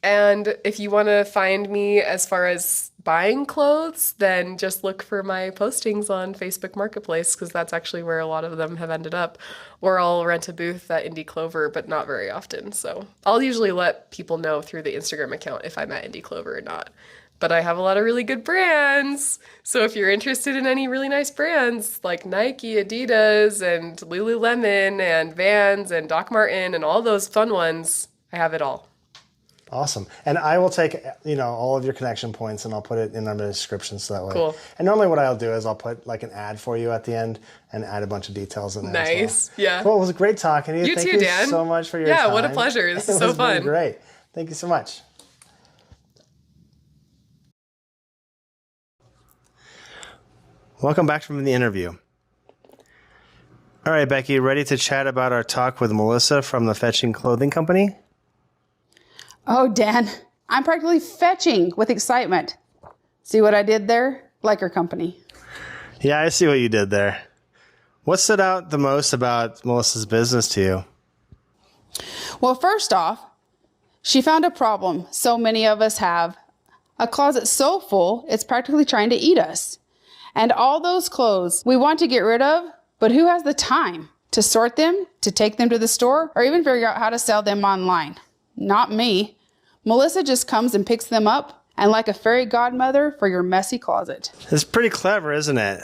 And if you want to find me as far as buying clothes, then just look for my postings on Facebook Marketplace because that's actually where a lot of them have ended up. Or I'll rent a booth at Indie Clover, but not very often. So I'll usually let people know through the Instagram account if I'm at Indie Clover or not. But I have a lot of really good brands. So if you're interested in any really nice brands like Nike, Adidas, and Lululemon, and Vans, and Doc Marten, and all those fun ones, I have it all. Awesome. And I will take, all of your connection points and I'll put it in the description so that way. Cool. And normally what I'll do is I'll put like an ad for you at the end and add a bunch of details in there. Nice. As well. Yeah. Cool. It was great talking to you. Thank you too, Dan. So much for your time. Yeah, what a pleasure. This is so fun. Been great. Thank you so much. Welcome back from the interview. All right, Becky, ready to chat about our talk with Melissa from the Fetching Clothing Company? Oh, Dan, I'm practically fetching with excitement. See what I did there? Like her company. Yeah, I see what you did there. What stood out the most about Melissa's business to you? Well, first off, she found a problem so many of us have. A closet so full, it's practically trying to eat us. And all those clothes we want to get rid of, but who has the time to sort them, to take them to the store, or even figure out how to sell them online? Not me. Melissa just comes and picks them up, and like a fairy godmother for your messy closet. It's pretty clever, isn't it?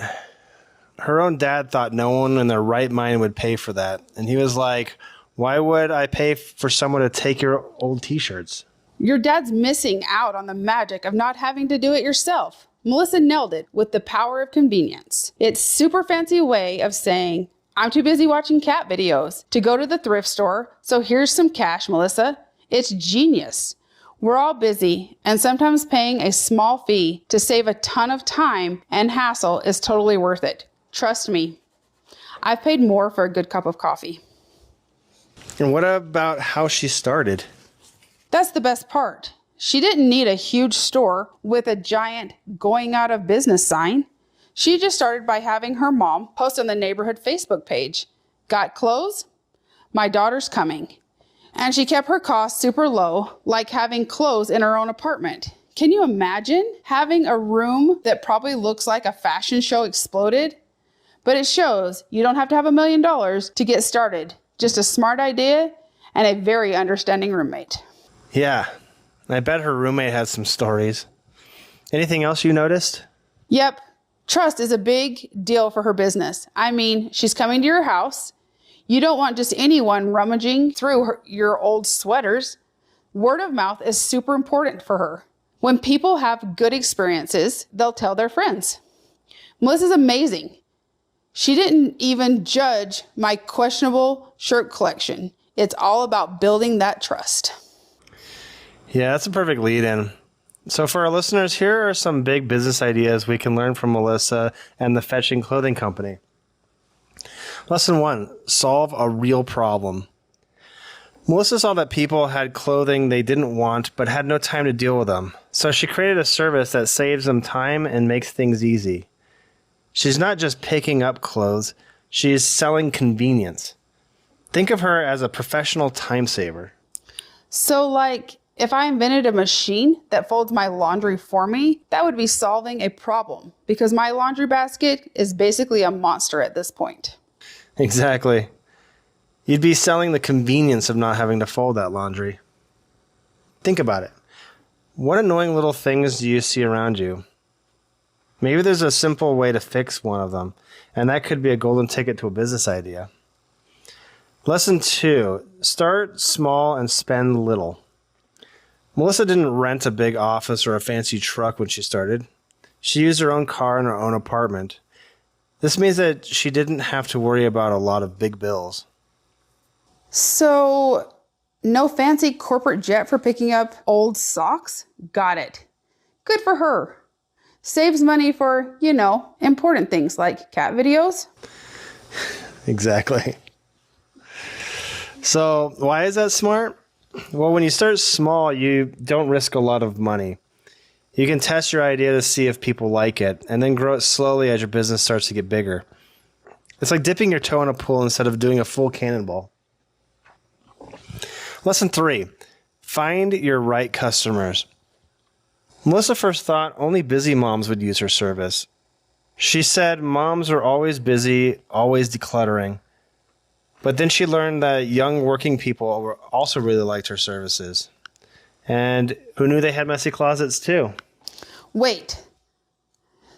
Her own dad thought no one in their right mind would pay for that. And he was like, why would I pay for someone to take your old t-shirts? Your dad's missing out on the magic of not having to do it yourself. Melissa nailed it with the power of convenience. It's super fancy way of saying, I'm too busy watching cat videos to go to the thrift store, so here's some cash, Melissa. It's genius. We're all busy, and sometimes paying a small fee to save a ton of time and hassle is totally worth it. Trust me. I've paid more for a good cup of coffee. And what about how she started? That's the best part. She didn't need a huge store with a giant going out of business sign. She just started by having her mom post on the neighborhood Facebook page. Got clothes? My daughter's coming. And she kept her costs super low, like having clothes in her own apartment. Can you imagine having a room that probably looks like a fashion show exploded? But it shows you don't have to have $1 million to get started. Just a smart idea and a very understanding roommate. Yeah, I bet her roommate has some stories. Anything else you noticed? Yep. Trust is a big deal for her business. I mean, she's coming to your house. You don't want just anyone rummaging through your old sweaters. Word of mouth is super important for her. When people have good experiences, they'll tell their friends. Melissa's amazing. She didn't even judge my questionable shirt collection. It's all about building that trust. Yeah, that's a perfect lead in. So for our listeners, here are some big business ideas we can learn from Melissa and the Fetching Clothing Company. Lesson 1, solve a real problem. Melissa saw that people had clothing they didn't want but had no time to deal with them. So she created a service that saves them time and makes things easy. She's not just picking up clothes, she's selling convenience. Think of her as a professional time saver. So like, if I invented a machine that folds my laundry for me, that would be solving a problem because my laundry basket is basically a monster at this point. Exactly. You'd be selling the convenience of not having to fold that laundry. Think about it. What annoying little things do you see around you? Maybe there's a simple way to fix one of them, and that could be a golden ticket to a business idea. Lesson 2, start small and spend little. Melissa didn't rent a big office or a fancy truck when she started. She used her own car in her own apartment. This means that she didn't have to worry about a lot of big bills. So, no fancy corporate jet for picking up old socks? Got it. Good for her. Saves money for, important things like cat videos. Exactly. So, why is that smart? Well, when you start small, you don't risk a lot of money. You can test your idea to see if people like it, and then grow it slowly as your business starts to get bigger. It's like dipping your toe in a pool instead of doing a full cannonball. Lesson 3, find your right customers. Melissa first thought only busy moms would use her service. She said moms are always busy, always decluttering. But then she learned that young working people also really liked her services. And who knew they had messy closets too? Wait.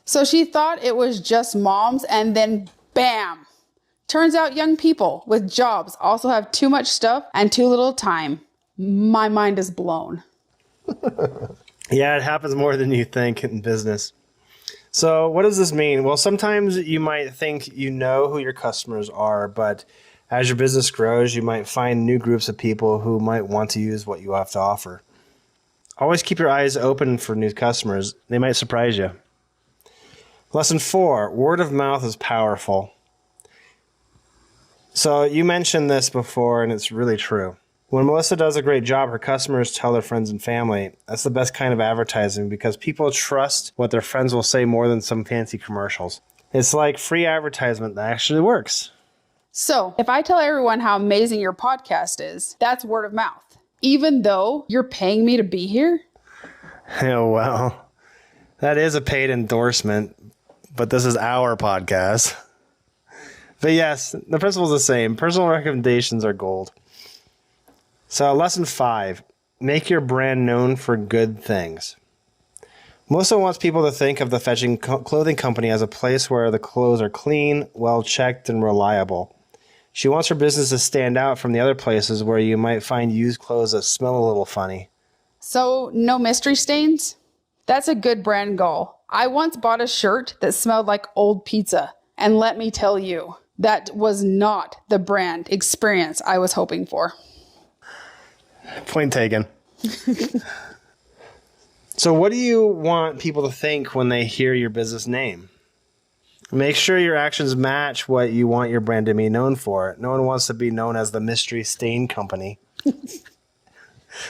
So she thought it was just moms and then bam! Turns out young people with jobs also have too much stuff and too little time. My mind is blown. Yeah, it happens more than you think in business. So what does this mean? Well, sometimes you might think you know who your customers are, but as your business grows, you might find new groups of people who might want to use what you have to offer. Always keep your eyes open for new customers. They might surprise you. Lesson 4, word of mouth is powerful. So you mentioned this before, and it's really true. When Melissa does a great job, her customers tell their friends and family. That's the best kind of advertising because people trust what their friends will say more than some fancy commercials. It's like free advertisement that actually works. So if I tell everyone how amazing your podcast is, that's word of mouth. Even though you're paying me to be here? Oh, well, that is a paid endorsement, but this is our podcast. But yes, the principle is the same. Personal recommendations are gold. So lesson 5, make your brand known for good things. Melissa wants people to think of the fetching clothing company as a place where the clothes are clean, well-checked, and reliable. She wants her business to stand out from the other places where you might find used clothes that smell a little funny. So no mystery stains? That's a good brand goal. I once bought a shirt that smelled like old pizza. And let me tell you, that was not the brand experience I was hoping for. Point taken. So what do you want people to think when they hear your business name? Make sure your actions match what you want your brand to be known for. No one wants to be known as the Mystery Stain Company.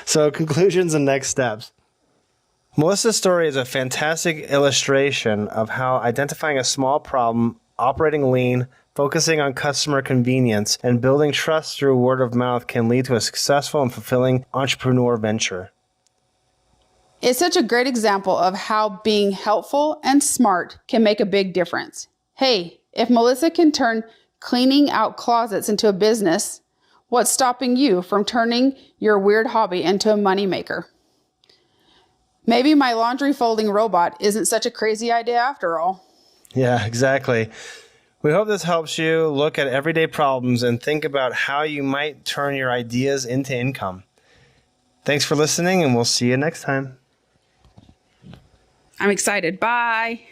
So conclusions and next steps. Melissa's story is a fantastic illustration of how identifying a small problem, operating lean, focusing on customer convenience, and building trust through word of mouth can lead to a successful and fulfilling entrepreneur venture. It's such a great example of how being helpful and smart can make a big difference. Hey, if Melissa can turn cleaning out closets into a business, what's stopping you from turning your weird hobby into a moneymaker? Maybe my laundry folding robot isn't such a crazy idea after all. Yeah, exactly. We hope this helps you look at everyday problems and think about how you might turn your ideas into income. Thanks for listening, and we'll see you next time. I'm excited. Bye.